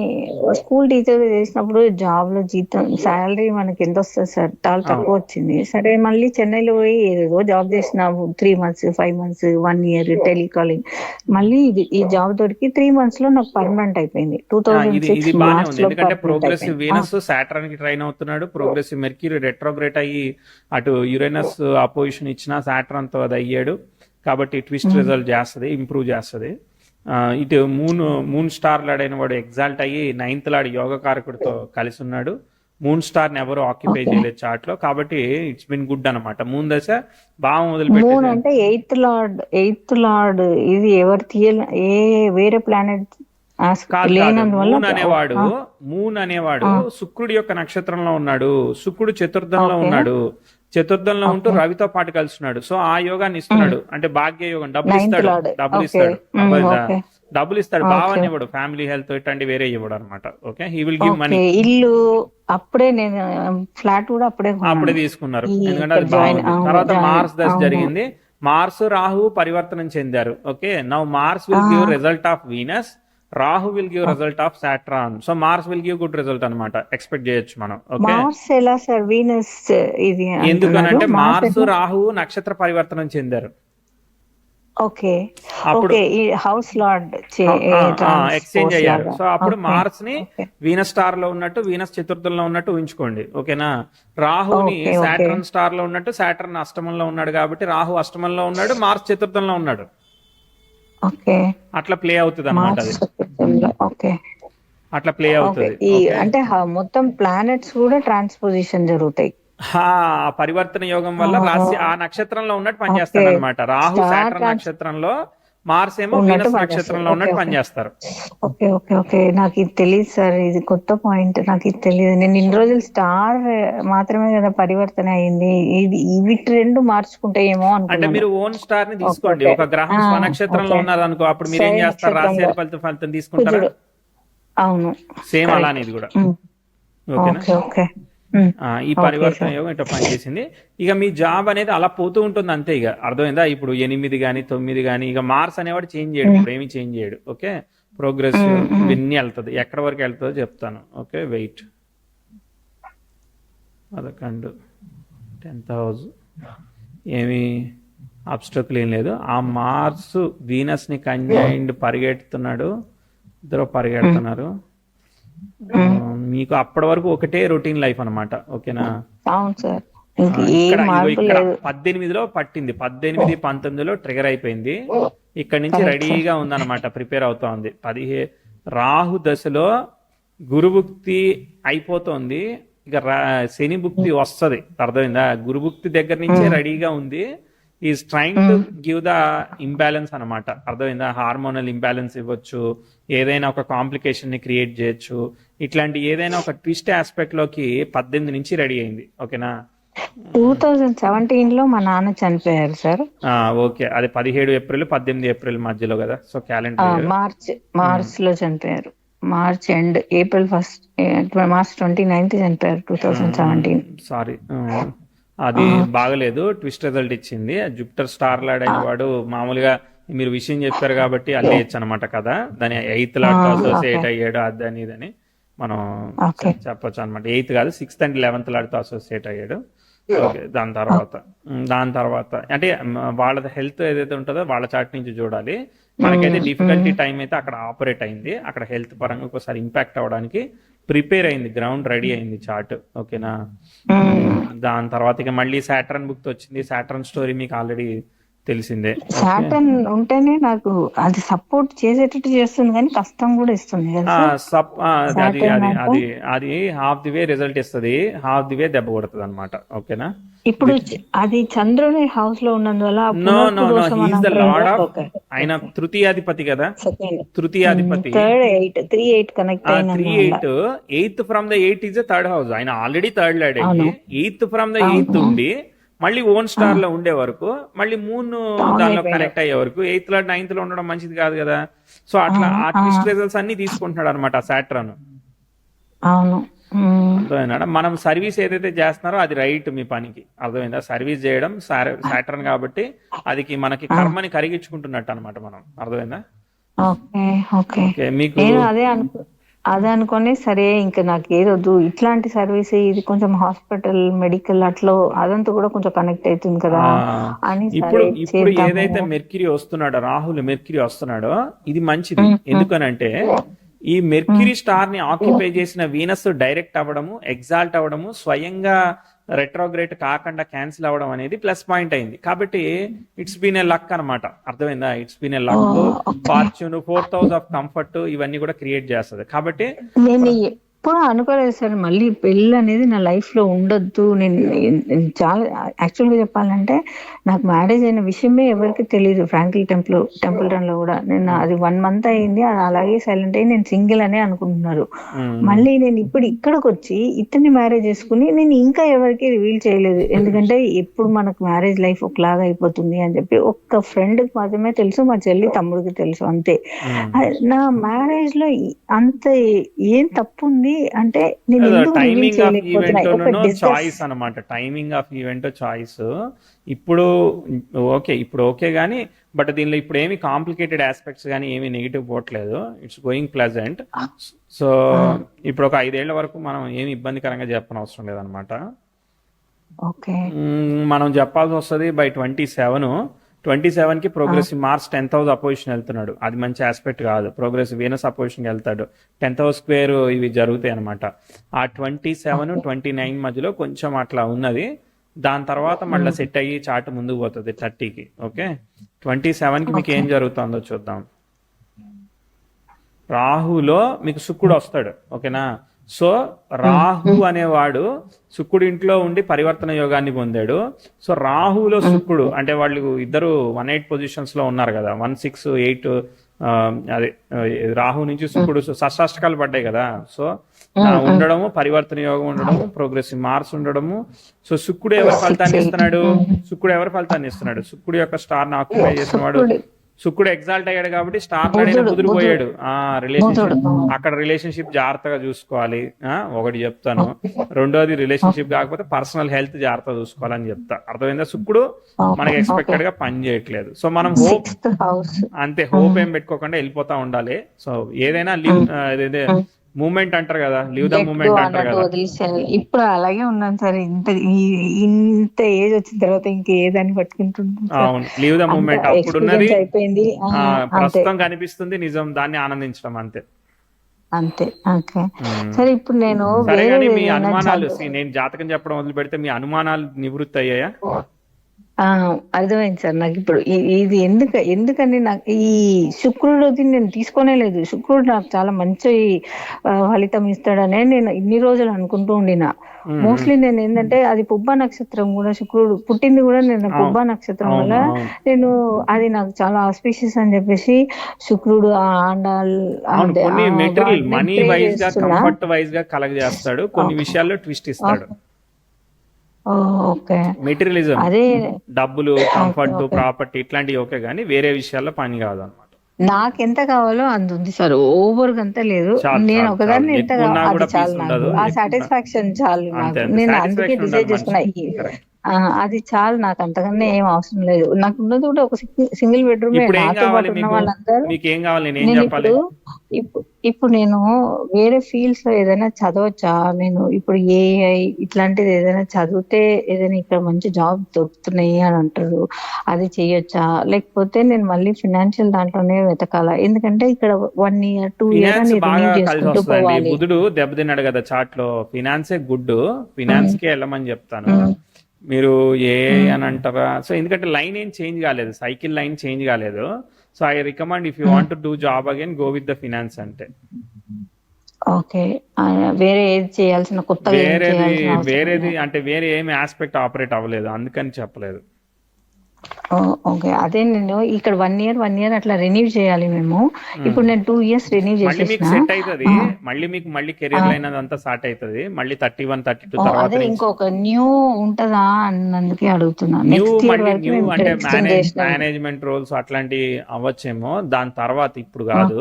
స్కూల్ టీచర్ చేసినప్పుడు జాబ్ లో జీతం సాలరీ మనకి ఎంత వస్తుంది సార్, చాలా తక్కువ వచ్చింది. సరే మళ్ళీ చెన్నైలో పోయి ఏదో జాబ్ చేసిన 3 months 5 months 1 year టెలికాలింగ్. మళ్ళీ ఈ జాబ్ దొరికి 3 months లో నాకు పర్మనెంట్ అయిపోయింది. అయింది ఇది 2006 ఇది బానే మార్చ్ ఉంది, లో ఎందుకంటే పర్మనెంట్ ప్రోగ్రెసివ్ అయిపోయింది. వీనస్ సాటర్న్ కి ట్రైన్ అవుతున్నాడు, ప్రోగ్రెసివ్ మెర్క్యూరీ రెట్రోగ్రేట్ అయ్యి అటు యురేనస్ అపోజిషన్ ఇచ్చిన సాటర్న్ తో అది అయ్యాడు, కాబట్టి ట్విస్ట్ రిజల్ట్ చేస్తుంది, ఇంప్రూవ్ చేస్తుంది. ఇటు మూన్ స్టార్ లాడైన వాడు ఎగ్జాల్ట్ అయ్యి 9th లాడ్ యోగకారకుడితో కలిసి ఉన్నాడు. మూన్ స్టార్ ని ఎవరు ఆక్యుపై ఓకే. చేయలేదు చార్ట్ లో, కాబట్టి ఇట్స్ బిన్ గుడ్ అనమాట. మూన్ దశ బాగా మూన్ మొదలుపెట్టేసి అంటే ఎయిత్ లార్డ్ ఇది ఎవరు ఏ వేరే ప్లానెట్ కాదు లేనందువల్ల మూన్ అనేవాడు శుక్రుడి యొక్క నక్షత్రంలో ఉన్నాడు, శుక్రుడు చతుర్థంలో ఓకే. ఉన్నాడు, చతుర్థంలో ఉంటూ ఓకే. రవితో పాటు కలిసినాడు. సో ఆ యోగాన్ని ఇస్తున్నాడు, అంటే భాగ్య యోగం, డబ్బులు 9th ఇస్తాడు, లార్డ్. డబ్బులు ఓకే. ఇస్తాడు, అర్థమైందా? ఓకే. డబ్బులు ఇస్తాడు, ఓకే. భావాన్ని ఇవ్వడు, ఫ్యామిలీ హెల్త్ ఇట్లాంటి వేరే ఇవ్వడు అనమాట. Okay, he will give money. Okay. ఇల్లు అప్పుడే నేను ఫ్లాట్ కూడా అప్పుడే అప్పుడే కొన్నాను తీసుకున్నారు, ఈ ఎందుకంటే ఇక్కడ అది జాయిన్ బాగుంది. తర్వాత మార్స్ దశ అవును. జరిగింది, మార్స్ రాహు పరివర్తనం చెందారు. Okay, now Mars will give result of Venus, Rahu will give result of Saturn. So Mars will give good result అనమాట, ఎక్స్పెక్ట్ చేయొచ్చు మనం. ఓకే, మార్స్ ఎలా సార్ వీనస్ ఇది అంటున్నారు ఎందుకనంటే మార్స్ ఎట్లా? రాహు నక్షత్ర పరివర్తనం చెందారు. ఓకే. అప్పుడు ఓకే. ఈ హౌస్ లార్డ్ ఎక్స్చేంజ్ అయ్యారు. సో అప్పుడు మార్స్ ని ఓకే. వీనస్ స్టార్ లో ఉన్నట్టు, వీనస్ చతుర్థంలో ఉన్నట్టు ఊహించుకోండి. ఓకేనా, రాహుని ఓకే. ఓకే. సాటర్న్ స్టార్ లో ఉన్నట్టు, సాటర్న్ అష్టమంలో ఉన్నాడు కాబట్టి రాహు అష్టమంలో ఉన్నాడు, మార్స్ చతుర్థంలో ఉన్నాడు. ఓకే. అట్లా ప్లే అవుతుంది అనమాట, అది ఓకే. అట్లా ప్లే ఓకే. అవుతుంది. ఈ ఓకే, అంటే మొత్తం ప్లానెట్స్ కూడా ట్రాన్స్పోజిషన్ జరుగుతాయి. ఆ పరివర్తన యోగం వల్ల రాశి ఆ నక్షత్రంలో ఉన్నట్టు పనిచేస్తాడు అనమాట. రాహు స్టార్ సాటర్న్ నక్షత్రంలో, మార్స్ ఏమో ఉన్నట్టు వీనస్ పనిచేస్తారు. నక్షత్రంలో ఓకే. ఉన్నట్టు ఓకే. పనిచేస్తారు. ఓకే. ఓకే. ఓకే. నాకు ఇది తెలియదు సార్, ఇది కొత్త పాయింట్, నాకు ఇది తెలియదు. నేను ఇన్ని రోజులు స్టార్ మాత్రమే కదా పరివర్తన అయింది, ఇవి రెండు మార్చుకుంటాయేమో అంటే అనుకున్నాను. మీరు ఓన్ స్టార్ ని తీసుకోండి, ఓకే. ఒక గ్రహం స్వనక్షత్రంలో ఓకే. ఉన్నది అనుకో, అప్పుడు మీరు ఏం శని చేస్తారు, రాశి నక్షత్రంలో ఫలితం తీసుకుంటారా? కుజుడు. అవును. Same correct. అలానే ఇది కూడా. ఓకేనా, ఓకే. ఓకే. ఈ ఓకే పరివర్తన సార్. యోగం ఇట్లా పనిచేసింది. ఇక మీ జాబ్ అనేది అలా పోతూ ఉంటుంది అంతే, ఇక అర్థమైందా? ఇప్పుడు 8 కానీ 9 కానీ, ఇక మార్స్ అనేవాడు చేంజ్ చేయడు, ఇప్పుడు ఏమి చేంజ్ చేయడు. ఓకే, ప్రోగ్రెసివ్ ఇవన్నీ వెళ్తుంది, ఎక్కడ వరకు వెళ్తుందో చెప్తాను. ఓకే, వెయిట్ 11 10th హౌస్ ఏమి అబ్స్ట్రక్ల్ ఏం లేదు. ఆ మార్స్ వీనస్ ని కంజైండ్ పరిగెడుతున్నాడు, ఇద్దరు పరిగెడుతున్నారు. మీకు అప్పటి వరకు ఒకటే రొటీన్ లైఫ్ అనమాట. ఓకేనా, అవును సార్, ఇంక ఏ ఇక్కడ మార్పు లేదు. 18లో పట్టింది, 18 19లో ట్రిగర్ అయిపోయింది, ఇక్కడ నుంచి రెడీగా ఉందన్నమాట, ప్రిపేర్ అవుతా ఉంది. 15 రాహు దశలో గురుభుక్తి అయిపోతుంది, ఇక శని భుక్తి వస్తుంది, అర్థమైందా? గురుభుక్తి దగ్గర నుంచే రెడీగా ఉంది. Is trying to give the imbalance అనమాట, అర్థమైందా? హార్మోనల్ ఇంబ్యాలెన్స్ ఇవ్వచ్చు, ఏదైనా ఒక కాంప్లికేషన్ ని క్రియేట్ చేయొచ్చు, ఇట్లాంటి ఏదైనా ఒక ట్విస్ట్ ఆస్పెక్ట్ లోకి 18 నుంచి రెడీ అయింది. ఓకేనా, 2017 లో మా నాన్న చనిపోయారు సార్. ఓకే, అది 17 ఏప్రిల్ 18 ఏప్రిల్ మధ్యలో కదా, సో క్యాలెండర్ మార్చ్ లో చనిపోయారు. మార్చ్ ఎండ్, ఏప్రిల్ 1 మార్చ్ 29 చనిపోయారు 2017. సారీ, అది బాగలేదు, ట్విస్ట్ రిజల్ట్ ఇచ్చింది. జూపిటర్ స్టార్ లాడ్ అయిన వాడు మామూలుగా మీరు విషయం చెప్పారు కాబట్టి అల్లేయచ్చు అనమాట కదా, దాని 8th లాట్ అసోసియేట్ అయ్యాడు, అదని ఇదని మనం చెప్పొచ్చు అనమాట. 8th కాదు, 6th and 11th లాట్తో అసోసియేట్ అయ్యాడు. ఓకే, దాని తర్వాత అంటే వాళ్ళ హెల్త్ ఏదైతే ఉంటుందో వాళ్ళ చార్ట్ నుంచి చూడాలి. మనకైతే డిఫికల్టీ టైం అయితే అక్కడ ఆపరేట్ అయింది, అక్కడ హెల్త్ పరంగా ఒకసారి ఇంపాక్ట్ అవ్వడానికి ప్రిపేర్ అయింది, గ్రౌండ్ రెడీ అయింది చార్ట్. ఓకేనా, దాని తర్వాత ఇక మళ్ళీ సాటర్న్ బుక్ వచ్చింది. సాటర్న్ స్టోరీ మీకు ఆల్రెడీ తెలిసిందే. సాటర్న్ ఉంటేనే నాకు అది సపోర్ట్ చేసేటట్టు చేస్తుంది, కానీ కష్టం కూడా ఇస్తుంది కదా అది అది హాఫ్ ది వే రిజల్ట్ ఇస్తుంది, హాఫ్ ది వే దెబ్బ కొడుతుంది అనమాట. ఓకేనా, ఇప్పుడు అది చంద్రుని హౌస్ లో ఉన్నందువల్ల లార్డ్ ఆఫ్, ఆయన తృతీయాధిపతి కదా, తృతీయాధిపతి 3-8 connect 8th from the 8 is third house. ఆయన ఆల్రెడీ థర్డ్ లాడ్ అయ్యి 8th ఫ్రమ్ ద 8th ఉండి మళ్ళీ ఓన్ స్టార్ లో ఉండే వరకు, మళ్ళీ మూన్ దానిలో కనెక్ట్ అయ్యే వరకు 8th లాడ్ 9th లో ఉండడం మంచిది కాదు కదా. సో అట్లా ఆ ట్విస్ట్ రిజల్ట్స్ అన్ని తీసుకుంటున్నాడు అనమాట సాటర్న్. అవును, అర్థమైందా? మనం సర్వీస్ ఏదైతే చేస్తున్నారో అది రైట్ మీ పనికి, అర్థమైందా? సర్వీస్ చేయడం సాటర్న్ కాబట్టి అది మనకి కర్మని కరిగించుకుంటున్నట్టు అనమాట మనం, అర్థమైందా? మీకు అదే అనుకుని సరే ఇంకా నాకు ఏదొద్దు, ఇట్లాంటి సర్వీస్ ఇది కొంచెం హాస్పిటల్ మెడికల్ అట్లా అదంతా కూడా కొంచెం కనెక్ట్ అవుతుంది కదా అని. ఇప్పుడు ఏదైతే మెర్క్యూరీ వస్తున్నాడో, రాహుల్ మెర్క్యూరీ వస్తున్నాడో ఇది మంచిది. ఎందుకనంటే ఈ మెర్క్యూరీ స్టార్ ని ఆక్యుపై చేసిన వీనస్ డైరెక్ట్ అవ్వడము, ఎగ్జాల్ట్ అవ్వడము, స్వయంగా రెట్రోగ్రేట్ కాకుండా క్యాన్సిల్ అవ్వడం అనేది ప్లస్ పాయింట్ అయింది. కాబట్టి ఇట్స్ బీన్ ఏ లక్ అనమాట. అర్థమైందా? It's been a luck, fortune, 4th house of comfort ఇవన్నీ కూడా క్రియేట్ చేస్తుంది. కాబట్టి నేను ఎప్పుడు అనుకోలేదు సార్ మళ్ళీ పెళ్ళి అనేది నా లైఫ్ లో ఉండొద్దు. నేను చాలా యాక్చువల్ గా చెప్పాలంటే నాకు మ్యారేజ్ అయిన విషయమే ఎవరికి తెలియదు. ఫ్రాంక్లీ టెంపుల్ రన్ లో కూడా నేను అది 1 month అయింది, అది అలాగే సైలెంట్ అయ్యి నేను సింగిల్ అనే అనుకుంటున్నారు. మళ్ళీ నేను ఇప్పుడు ఇక్కడికి వచ్చి ఇతన్ని మ్యారేజ్ చేసుకుని నేను ఇంకా ఎవరికి రివీల్ చేయలేదు. ఎందుకంటే ఎప్పుడు మనకు మ్యారేజ్ లైఫ్ ఒకలాగా అయిపోతుంది అని చెప్పి ఒక్క ఫ్రెండ్ కి మాత్రమే తెలుసు, మా చెల్లి తమ్ముడికి తెలుసు, అంతే. నా మ్యారేజ్ లో అంత ఏం తప్పు ఉంది అంటే నేను ఎందుకు రివీల్ టైమింగ్ ఆఫ్ చేయలేకపోతున్నా? ఒక ఈవెంట్ చాయిస్ అనమాట. Timing of event choice. ఇప్పుడు ఓకే గానీ, బట్ దీనిలో ఇప్పుడు ఏమి కాంప్లికేటెడ్ ఆస్పెక్ట్స్ కానీ ఏమి నెగిటివ్ పోవట్లేదు. It's going pleasant. సో ఇప్పుడు ఒక 5 ఏళ్ల వరకు మనం ఏమి ఇబ్బందికరంగా చెప్పని అవసరం లేదనమాట. ఓకే, మనం చెప్పాల్సి వస్తుంది బై 27 కి progressive Mars 10th house opposition వెళ్తున్నాడు. అది మంచి ఆస్పెక్ట్ కాదు. ప్రోగ్రెసివ్ వీనస్ అపోజిషన్ వెళ్తాడు. 10th హౌస్ స్క్వేర్ ఇవి జరుగుతాయి అనమాట. ఆ 27, 29 మధ్యలో కొంచెం అట్లా ఉన్నది. దాని తర్వాత మళ్ళీ సెట్ అయ్యి చార్ట్ ముందుకు పోతుంది 30కి. ఓకే, 27కి మీకు ఏం జరుగుతుందో చూద్దాం. రాహులో మీకు శుక్రుడు వస్తాడు. ఓకేనా? సో రాహు అనేవాడు శుక్రుడి ఇంట్లో ఉండి పరివర్తన యోగాన్ని పొందాడు. సో రాహులో శుక్రుడు అంటే వాళ్ళు ఇద్దరు 1-8 పొజిషన్స్ లో ఉన్నారు కదా, 1, 6, 8. అదే రాహు నుంచి శుక్రుడు షష్టాష్టకాలు పడ్డాయి కదా. సో ఉండడము, పరివర్తన యోగం ఉండడము, ప్రోగ్రెసివ్ మార్స్ ఉండడము. సో శుక్రుడు ఎవరి ఫలితాన్ని ఇస్తున్నాడు? శుక్రుడు యొక్క స్టార్ ని ఆక్యుపై చేసిన వాడు శుక్రుడు ఎగ్జాల్ట్ అయ్యాడు కాబట్టి స్టార్ లాడైనా కుదిరిపోయాడు. రిలేషన్షిప్, అక్కడ రిలేషన్షిప్ జాగ్రత్తగా చూసుకోవాలి. ఒకటి చెప్తాను. రెండోది, రిలేషన్షిప్ కాకపోతే పర్సనల్ హెల్త్ జాగ్రత్తగా చూసుకోవాలని చెప్తా. అర్థమైందా? శుక్రుడు మనకి ఎక్స్పెక్టెడ్ గా పని చేయట్లేదు. సో మనం హోప్, అంతే, హోప్ ఏం పెట్టుకోకుండా వెళ్ళిపోతా ఉండాలి. సో ఏదైనా మూమెంట్ అంటారు కదా, లీవ్ ద మూమెంట్ అంటారు కదా. ఇప్పుడు అలాగే ఉన్నాను సార్. ఇంత ఏజ్ వచ్చిన తర్వాత ఇంకేదాన్ని పట్టుకుంటున్నాను. అవును, లీవ్ ద మూమెంట్. అప్పుడున్నది అయిపోయింది, ప్రస్తుతం కనిపిస్తుంది నిజం, దాన్ని ఆనందించడం అంతే. ఓకే. సరే ఇప్పుడు నేను సరే కానీ మీ అనుమానాలు, నేను జాతకం చెప్పడం వదిలి పెడితే మీ అనుమానాలు నివృత్తి అయ్యాయా? అర్థమైంది సార్. నాకు ఇప్పుడు ఇది ఎందుకని నాకు ఈ శుక్రుడు నేను తీసుకోనే లేదు. శుక్రుడు నాకు చాలా మంచి ఫలితం ఇస్తాడనే నేను ఇన్ని రోజులు అనుకుంటూ ఉండినా. మోస్ట్లీ నేను ఏంటంటే అది పుబ్బ నక్షత్రం కూడా, శుక్రుడు పుట్టింది కూడా నేను పుబ్బ నక్షత్రం వల్ల నేను అది నాకు చాలా ఆస్పిషియస్ అని చెప్పేసి శుక్రుడు మనీ వైజ్ గా, కంఫర్ట్ వైజ్ గా కలెక్ట్ చేస్తాడు. కొన్ని విషయాల్లో ట్విస్ట్ ఇస్తాడు. ఓకే, మెటీరియలిజం, డబ్బులు, కంఫర్ట్, ప్రాపర్టీ ఇట్లాంటివి ఓకే గానీ వేరే విషయాల్లో పని కాదు అనమాట. నాకెంత కావాలో అంత ఉంది సార్, ఓవర్ అంతా లేదు. నేను ఒకదాన్ని ఎంత కావాలి చాలు, నాకు ఆ సాటిస్ఫాక్షన్ చాలు నాకు. నేను అందుకే డిసైడ్ చేసుకున్నా అది చాలు నాకు, అంతకన్నా ఏం అవసరం లేదు. నాకు ఉన్నది కూడా ఒక సింగిల్ బెడ్రూమ్. నాతో పాటు ఉన్న వాళ్ళందరూ ఇప్పుడు నేను వేరే ఫీల్డ్స్ లో ఏదైనా చదవచ్చా? నేను ఇప్పుడు ఏఐ ఇట్లాంటిది ఏదైనా చదివితే ఏదైనా ఇక్కడ మంచి జాబ్ దొరుకుతున్నాయి అని అంటారు, అది చెయ్యొచ్చా? లేకపోతే నేను మళ్ళీ ఫినాన్షియల్ దాంట్లోనే వెతకాలా? ఎందుకంటే ఇక్కడ 1 year 2 years చేసుకుంటూ పోవాలి. బుధుడు దెబ్బతిన్నాడు కదా చార్ట్ లో. ఫినాన్సే గుడ్, ఫినాన్స్ కే వెళ్ళమని చెప్తాను. మీరు ఏ అని అంటారా? సో ఎందుకంటే లైన్ ఏం చేంజ్ కాలేదు, సైకిల్ లైన్ చేంజ్ కాలేదు. So I recommend, if you want to do job again, go with the finance. అంటే ఓకే, వేరే ఏది చేయాల్సిన కొత్తగా వేరేది అంటే వేరే ఏమి ఆస్పెక్ట్ ఆపరేట్ అవ్వలేదు, అందుకని చెప్పలేదు. ఓకే, అదే నేను ఇక్కడ 1 year అట్లా రెన్యూ చేయాలి మేము. ఇప్పుడు నేను 2 years రెన్యూ చేసేసిన మీకు సెట్ అవుతుంది. మళ్ళీ కెరీర్ లైన్ అదంతా స్టార్ట్ అవుతుంది. మళ్ళీ 31, 32 తర్వాత అదే ఇంకొక న్యూ ఉంటదా అన్నందుకే అడుగుతున్నాను. న్యూ అంటే మేనేజ్మెంట్ రోల్స్ అట్లాంటి అవ్వచ్చేమో దాని తర్వాత, ఇప్పుడు కాదు.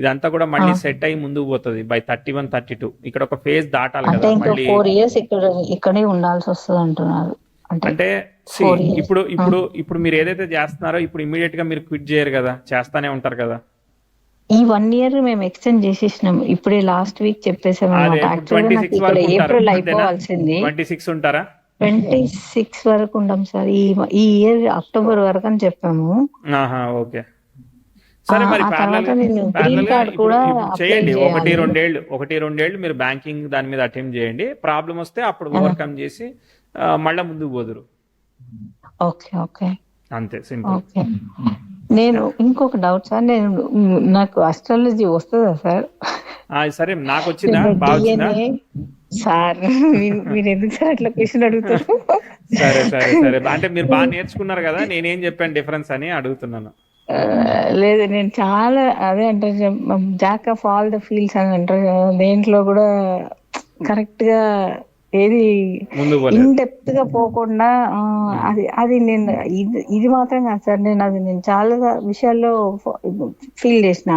ఇదంతా కూడా మళ్ళీ సెట్ అయ్యి ముందుకు పోతుంది బై 31, 32. ఇక్కడ ఒక ఫేజ్ దాటాలి కదా. మళ్ళీ 4 years ఇక్కడే ఉండాల్సి వస్తుంది అంటున్నారు. అంటే ఇప్పుడు మీరు ఏదైతే చేస్తున్నారో ఇప్పుడు ఇమీడియట్ గా మీరు క్విట్ చేయరు కదా, చేస్తానే ఉంటారు కదా. ఈ 1 year మేము ఎక్స్టెండ్ చేసేసినాం. ఇప్పుడే లాస్ట్ వీక్ చెప్పేసాము. ఏప్రిల్ అయిపోవాల్సింది. 26 ఉంటారా? 26 వరకు ఉంటాం సార్. ఈ ఇయర్ అక్టోబర్ వరకు అని చెప్పాము. ఓకే, సరే మరి ఆ ప్యారలల్ తర్వాత నేను ప్యారలల్ గ్రీన్ గా కార్డ్ ఇప్పుడు కూడా ఇప్పుడు అప్లై చేయండి. చేయాలి. ఒకటి రెండేళ్ళు మీరు బ్యాంకింగ్ దాని మీద అటెంప్ట్ చేయండి. ప్రాబ్లం వస్తే అప్పుడు ఆ, ఓవర్కమ్ చేసి మళ్ళా ముందుకు పోదురు. ఓకే ఓకే అంతే, సింపుల్. ఓకే. నేను ఇంకొక డౌట్ సార్, నేను నాకు అస్ట్రాలజీ వస్తుందా సార్? సరే, నాకు వచ్చిందా, నేను బాగా వచ్చిందా? డిఎన్ఏ సార్, మీరు ఎందుకు సార్ అట్లా క్వశ్చన్ అడుగుతారు? సరే సరే సరే, అంటే మీరు బాగా నేర్చుకున్నారు కదా, నేనేం చెప్పాను డిఫరెన్స్ అని అడుగుతున్నాను. ఆ, లేదు, నేను చాలా అదే అంటారు, Jack of all the fields అని అంటారు కదా, దేంట్లో కూడా కరెక్ట్ గా ఏది ముందుకు ఇన్ పోలేదు. డెప్త్ గా పోకుండా ఉమ్. అది అది నేను ఇది మాత్రం కాదు సార్, నేను చాలా విషయాల్లో ఫీల్ చేసిన.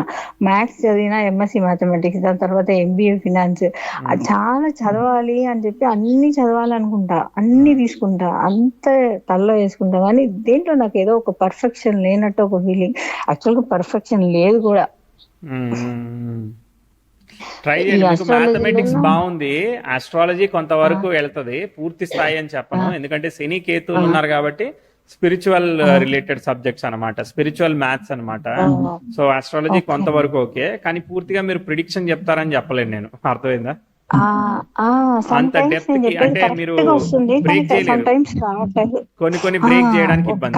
మ్యాథ్స్ చదివిన, ఎంఎస్సి మ్యాథమెటిక్స్, దాని తర్వాత ఎంబీఏ ఫినాన్స్. ఉమ్. చాలా చదవాలి అని చెప్పి అన్ని చదవాలనుకుంటా, అన్ని ఉమ్. తీసుకుంటా, అంత తలలో వేసుకుంటా, కానీ దేంట్లో నాకు ఏదో ఒక పర్ఫెక్షన్ లేనట్టు ఒక ఫీలింగ్. యాక్చువల్గా పర్ఫెక్షన్ లేదు కూడా. ఉమ్. ట్రై ఈ చేయండి. మీకు మ్యాథమెటిక్స్ అస్ట్రాలజీలో బాగుంది, ఆస్ట్రాలజీ కొంతవరకు వెళ్తది, పూర్తి స్థాయి అని చెప్పను, ఎందుకంటే శని కేతువులు ఉన్నారు కాబట్టి స్పిరిచువల్ రిలేటెడ్ సబ్జెక్ట్స్ అన్నమాట, స్పిరిచువల్ మ్యాథ్స్ అన్నమాట. So astrology okay. కొంతవరకు ఓకే, కానీ పూర్తిగా మీరు ప్రిడిక్షన్ చెప్తారని చెప్పలేను నేను, అర్థమైందా? సమ్ అంత టైమ్స్ డెప్త్ నేను కి చెప్పేది అంటే మీరు కరెక్ట్ గా వస్తుంది, కానీ బ్రేక్ సమ్ చేయలేరు, టైమ్స్ రావట్లేదు. కొన్ని బ్రేక్ చేయడానికి ఒక ఇబ్బంది.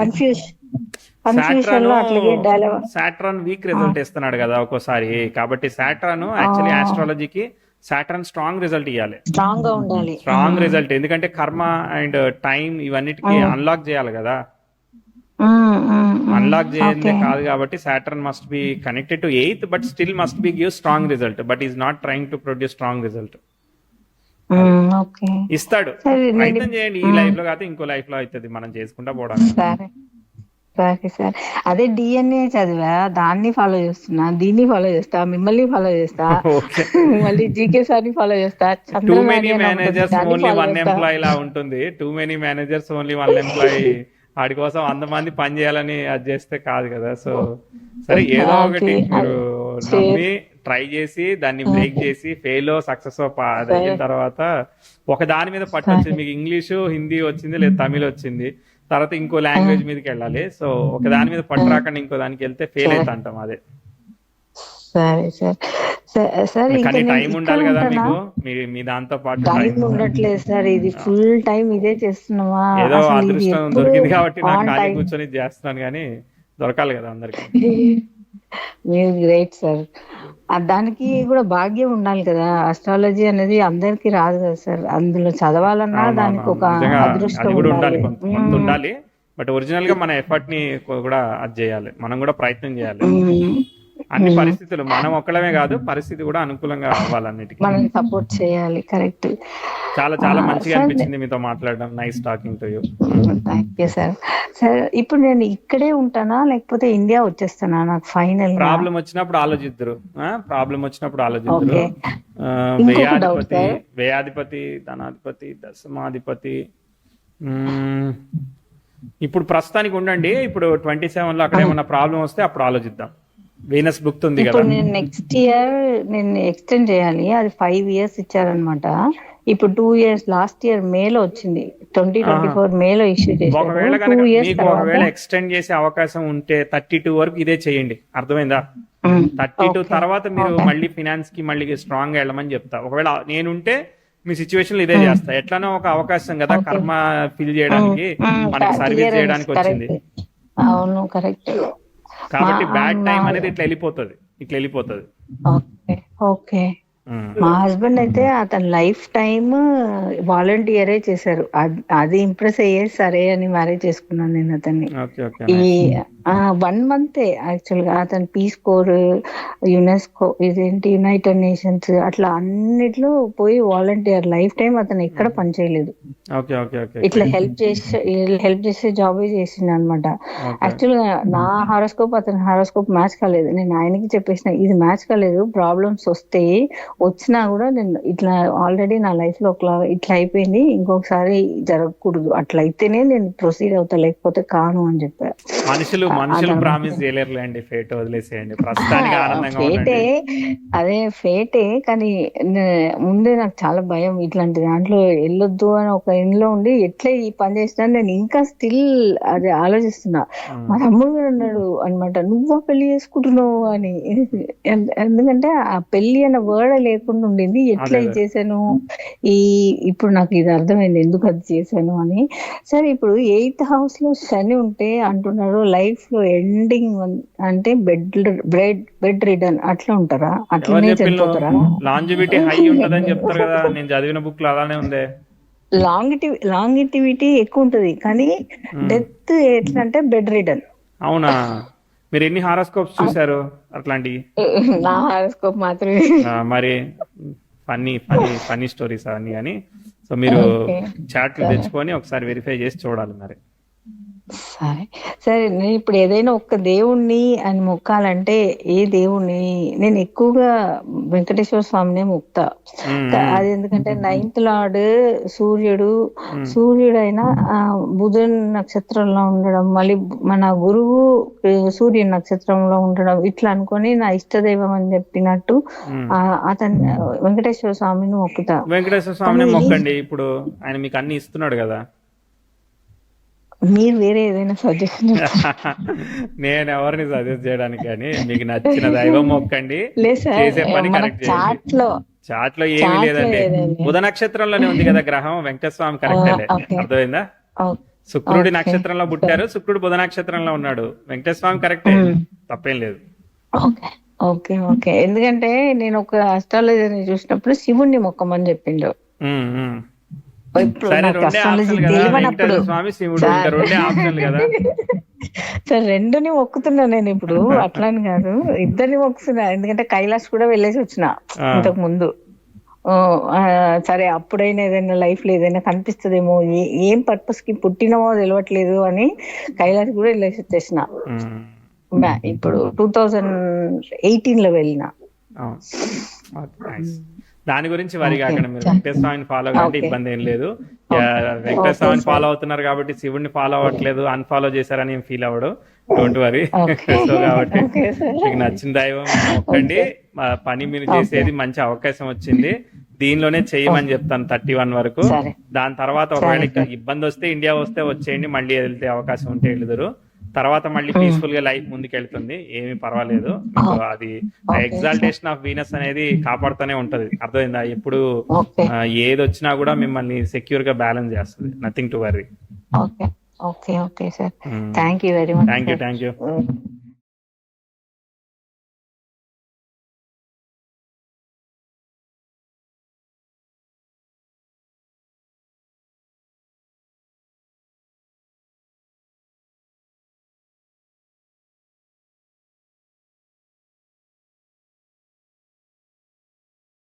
కన్ఫ్యూషన్ లో అట్లాగే డైలమా. సాట్రాన్ వీక్ రిజల్ట్ ఇస్తున్నాడు కదా ఒక్కోసారి, కాబట్టి సాట్రాన్ యాక్చువల్లీ ఆస్ట్రాలజీకి సాట్రాన్ స్ట్రాంగ్ రిజల్ట్ ఇవ్వాలి, స్ట్రాంగ్ గా ఉండాలి. స్ట్రాంగ్ రిజల్ట్, ఎందుకంటే కర్మ అండ్ టైం ఇవన్నిటికి అన్లాక్ చేయాలి కదా. అన్లాక్ చేయందే ఓకే. కాదు కాబట్టి Saturn must be connected to eighth, but still must be give strong result, but is not trying to produce strong result. Okay. ఇస్తాడు, సరే ప్రయత్నం చేయండి, ఈ లైఫ్ లో కాదు ఇంకో లైఫ్ లో అవుతుంది, మనం చేసుకుంటా పోవడం. సరే సరే సార్, అదే డిఎన్ఏ చదివా, దాన్ని ఫాలో చేస్తున్నా, దీన్ని ఫాలో చేస్తా, మిమ్మల్ని ఫాలో చేస్తా, ఓకే. మళ్ళీ జీకే సార్ని ఫాలో చేస్తా, టూ మెనీ చంద్రనాని అని ఒకటి ఉంది, మేనేజర్స్ దాన్ని ఓన్లీ ఫాలో వన్ చేస్తా. ఎంప్లాయీ లా ఉంటుంది, too many managers only one employee, వాడి కోసం 100 మంది పని చేయాలని అది చేస్తే కాదు కదా. సో సరే, ఏదో ఒకటి అది మీరు చే- నమ్మి ట్రై చేసి దాన్ని బ్రేక్ చేసి ఫెయిల్ సక్సెస్ అది అయిన తర్వాత ఒక దాని మీద పట్టు వచ్చింది మీకు, ఇంగ్లీషు హిందీ వచ్చింది లేదా తమిళ్ వచ్చింది, తర్వాత ఇంకో లాంగ్వేజ్ మీదకి వెళ్ళాలి. సో ఒక దాని మీద పట్టు రాకుండా ఇంకో దానికి వెళ్తే ఫెయిల్ అవుతా అంటాం, అదే. సరే సార్. సార్ ఇంకా కానీ నేను టైం ఇక్కడ ఉండాలి కదా ఉంటానా? మీకు, మీ దాంతో పాటు టైం టైం. ఉండట్లేదు సార్, ఇది ఫుల్ టైం ఇదే చేస్తున్నావా, ఏదో అసలు ఇది అదృష్టం ఎప్పుడు దొరికింది కాబట్టి నాకు ఆన్ ఖాళీ టైం. కూర్చొని ఇది చేస్తున్నాను, కానీ దొరకాలి కదా అందరికి. మీరు గ్రేట్ సార్. దానికి కూడా భాగ్యం ఉండాలి కదా, అస్ట్రాలజీ అనేది అందరికి రాదు కదా సార్, అందులో చదవాలన్నా దానికి అవునవునవును, ఒక నిజంగా అది అదృష్టం కూడా ఉండాలి, ఉండాలి. కొంత ఉండాలి, బట్ ఒరిజినల్ గా మన ఎఫర్ట్ ని కూడా అది చేయాలి, మనం కూడా ప్రయత్నం చేయాలి. మ్మ్. అన్ని మ్మ్. పరిస్థితులు మనం ఒక్కడమే కాదు, పరిస్థితి కూడా అనుకూలంగా అవ్వాలన్నిటికీ. మనం సపోర్ట్ చేయాలి, కరెక్ట్. చాలా చాలా మంచిగా సార్, అనిపించింది మీతో మాట్లాడడం, nice talking to you. Thank you sir. Sir, ఇప్పుడు నేను ఇక్కడే ఉంటానా లేకపోతే ఇండియా వచ్చేస్తానా? నాకు ఫైనల్ గా ప్రాబ్లం వచ్చినప్పుడు ఆలోచిద్దరు, ప్రాబ్లం వచ్చినప్పుడు ఆలోచిద్దరు. ఓకే. ఇంకొక డౌట్ వ్యయాధిపతి సార్. వ్యయాధిపతి ధనాధిపతి దశమాధిపతి. మ్మ్. ఇప్పుడు ప్రస్తుతానికి ఉండండి, ఇప్పుడు 27 లో అక్కడ ఏమన్నా ప్రాబ్లం వస్తే అప్పుడు ఆలోచిద్దాం. వీనస్ బుక్ ఉంది కదా. ఇప్పుడు నేను నెక్స్ట్ ఇయర్ నేను ఎక్స్టెండ్ చేయాలి, అది 5 years ఇచ్చారనమాట. ఇప్పుడు 2 years, లాస్ట్ ఇయర్ మేలో వచ్చింది, 2024 మేలో ఇష్యూ చేశారు. ఒకవేళ 2 కనుక years మీకు తర్వాత ఒకవేళ ఎక్స్టెండ్ చేసే అవకాశం ఉంటే 32 వరకు ఇదే చేయండి, అర్థమైందా? 32 ఓకే. తర్వాత మీరు ఓకే. మళ్ళీ ఫినాన్స్ కి మళ్ళీ స్ట్రాంగ్ గా వెళ్ళమని చెప్తా. ఒకవేళ నేనుంటే మీ సిచ్యువేషన్ లో ఇదే చేస్తా, ఎట్లానో ఒక అవకాశం కదా, ఓకే. కర్మ ఫిల్ చేయడానికి, మనకి సర్వీస్ క్లియరెన్స్, చేయడానికి వచ్చింది, కరెక్ట్. అవును, కరెక్ట్. కాబట్టి మా బ్యాడ్ టైం మా అనేది ఇట్లా వెళ్ళిపోతుంది. ఓకే. ఓకే. మా హస్బెండ్ అయితే అతను లైఫ్ టైమ్ వాలంటీరే చేశారు, అది ఇంప్రెస్ అయ్యే సరే అని మ్యారేజ్ చేసుకున్నాను నేను అతన్ని. ఓకే ఓకే, ఈ నైస్. 1 month యాక్చువల్ గా అతను పీస్ కోర్, యునెస్కో, ఇదేంటి యునైటెడ్ నేషన్స్, అట్లా అన్నిట్లో పోయి వాలంటీర్, లైఫ్ టైం అతను ఎక్కడ పని చేయలేదు. ఓకే ఓకే ఓకే, ఇట్లా హెల్ప్ చేసే జాబే చేసింది అనమాట. ఓకే యాక్చువల్ గా నా హారోస్కోప్ అతని హారోస్కోప్ మ్యాచ్ కాలేదు. నేను ఆయనకి చెప్పేసిన, ఇది మ్యాచ్ కాలేదు, ప్రాబ్లమ్స్ వచ్చినా కూడా నేను ఇట్లా ఆల్రెడీ నా లైఫ్ లో ఒకలా ఇట్లా అయిపోయింది, ఇంకొకసారి జరగకూడదు, అట్లా అయితేనే నేను ప్రొసీడ్ అవుతా, లేకపోతే కాను అని చెప్పారు. మనుషులు అదనమాట. ప్రామిస్ చేయలేరులేండి, ఫేట్ వదిలేసేయండి, ప్రస్తుతానికి ఆనందంగా ఫేటే, ఉండండి. అదే ఫేటే, కానీ ముందే నాకు చాలా భయం, ఇట్లాంటి దాంట్లో వెళ్ళొద్దు అని ఒక ఇంట్లో ఉండి ఎట్లా ఈ పని చేసినా నేను ఇంకా స్టిల్ అది ఆలోచిస్తున్నా. మా తమ్ముడు కూడా అన్నాడు అనమాట, నువ్వా పెళ్లి చేసుకుంటున్నావు అని. ఎందుకంటే ఆ పెళ్లి అన్న వర్డ్ లేకుండా ఉండింది. ఎట్లా ఇది చేశాను, ఈ ఇప్పుడు నాకు ఇది అర్థమైంది ఎందుకు అది చేశాను అని. సరే ఇప్పుడు 8th హౌస్ లో శని ఉంటే అంటున్నారు లైఫ్ లో ఎండింగ్ అంటే బెడ్ రిడన్ అట్లా ఉంటారా, అట్లనే చనిపోతారా? లాంజివిటీ హై ఉంటదని చెప్తారు కదా, నేను చదివిన బుక్ లో అలానే ఉంది. లాంగిటివిటీ ఎక్కువ ఉంటది కానీ డెత్ ఎట్లా అంటే బెడ్ రిడన్. అవునా, మీరు ఎన్ని హారోస్కోప్స్ చూసారు అట్లాంటి? నా హారోస్కోప్ మాత్రమే. మరి ఫన్నీ ఫన్నీ ఫన్నీ స్టోరీస్ అవన్నీ అని. సో మీరు చాట్లు తెచ్చుకొని ఒకసారి వెరిఫై చేసి చూడాలి మరి. సరే సరే, నేను ఇప్పుడు ఏదైనా ఒక్క దేవుణ్ణి అని మొక్కాలంటే ఏ దేవుణ్ణి? నేను ఎక్కువగా వెంకటేశ్వర స్వామినే మొక్తా. అది ఎందుకంటే 9th లార్డ్ సూర్యుడైనా బుధుని నక్షత్రంలో ఉండడం, మళ్ళీ మన గురువు సూర్యుని నక్షత్రంలో ఉండడం, ఇట్లా అనుకొని నా ఇష్టదైవం అని చెప్పినట్టు అతను వెంకటేశ్వర స్వామిని మొక్కుతా. వెంకటేశ్వర స్వామిని మొక్కండి, ఇప్పుడు ఆయన మీకు అన్ని ఇస్తున్నాడు కదా. మీరు వేరే ఏదైనా సజెషన్? నేను ఎవరిని సజెస్ట్ చేయడానికి కానీ, మీకు నచ్చిన దైవం మొక్కండి, చేసే పని కరెక్ట్ చేయండి. చాట్ లో ఏమీ లేదండి, బుధ నక్షత్రంలోనే ఉంది కదా గ్రహం, వెంకటేశ్వర స్వామి కరెక్టే. అర్థమైందా? శుక్రుడి నక్షత్రంలో పుట్టారు, శుక్రుడు బుధ నక్షత్రంలో ఉన్నాడు, వెంకటేశ్వర స్వామి కరెక్టే, తప్పేం లేదు. ఓకే ఓకే, ఎందుకంటే నేను ఒక అస్ట్రాలజీని చూసినప్పుడు శివుణ్ణి మొక్కమని చెప్పిండు. సరే, రెండే ఆప్షన్లు కదా, వెంకటేశ్వర స్వామి శివుడు, ఇంకా రెండే ఆప్షన్లు కదా. సరే, రెండుని మొక్కుతున్నా నేను ఇప్పుడు, అట్లాని కాదు, ఇద్దరిని మొక్కుతున్నా. ఎందుకంటే కైలాస్ కూడా వెళ్ళేసి వచ్చిన ఇంతకు ముందు. సరే, అప్పుడైనా ఏదైనా లైఫ్ లో ఏదైనా కనిపిస్తుందేమో, ఏం పర్పస్ కి పుట్టినమో తెలియట్లేదు అని కైలాస్ కూడా వెళ్ళేసి వచ్చేసిన. ఇప్పుడు 2018 లో వెళ్ళిన. దాని గురించి వరి కాకండి, మీరు వెంకటేశ్వర స్వామిని ఫాలో కంటే ఇబ్బంది ఏం లేదు. వెంకటేశ్వర స్వామిని ఫాలో అవుతున్నారు కాబట్టి శివుడిని ఫాలో అవ్వట్లేదు, అన్ఫాలో చేశారని ఏం ఫీల్ అవ్వడు, డోంట్ వరీ. సో కాబట్టి మీకు నచ్చిన దైవం ఒక్కండి, పని మీరు చేసేది మంచి అవకాశం వచ్చింది, దీనిలోనే చేయమని చెప్తాను 31 వరకు. దాని తర్వాత ఒకవేళ ఇబ్బంది వస్తే ఇండియా వస్తే వచ్చేయండి, మళ్ళీ వెళ్తే అవకాశం ఉంటే వెళ్దురు. తర్వాత మళ్ళీ పీస్ఫుల్ గా లైఫ్ ముందుకు వెళ్తుంది, ఏమీ పర్వాలేదు. మీకు అది ఎగ్జాల్టేషన్ ఆఫ్ వీనస్ అనేది కాపాడుతూనే ఉంటది, అర్థమైందా? ఎప్పుడు ఏది వచ్చినా కూడా మిమ్మల్ని సెక్యూర్ గా బ్యాలెన్స్ చేస్తుంది, nothing to worry. Okay okay okay sir, thank you very much. Thank you.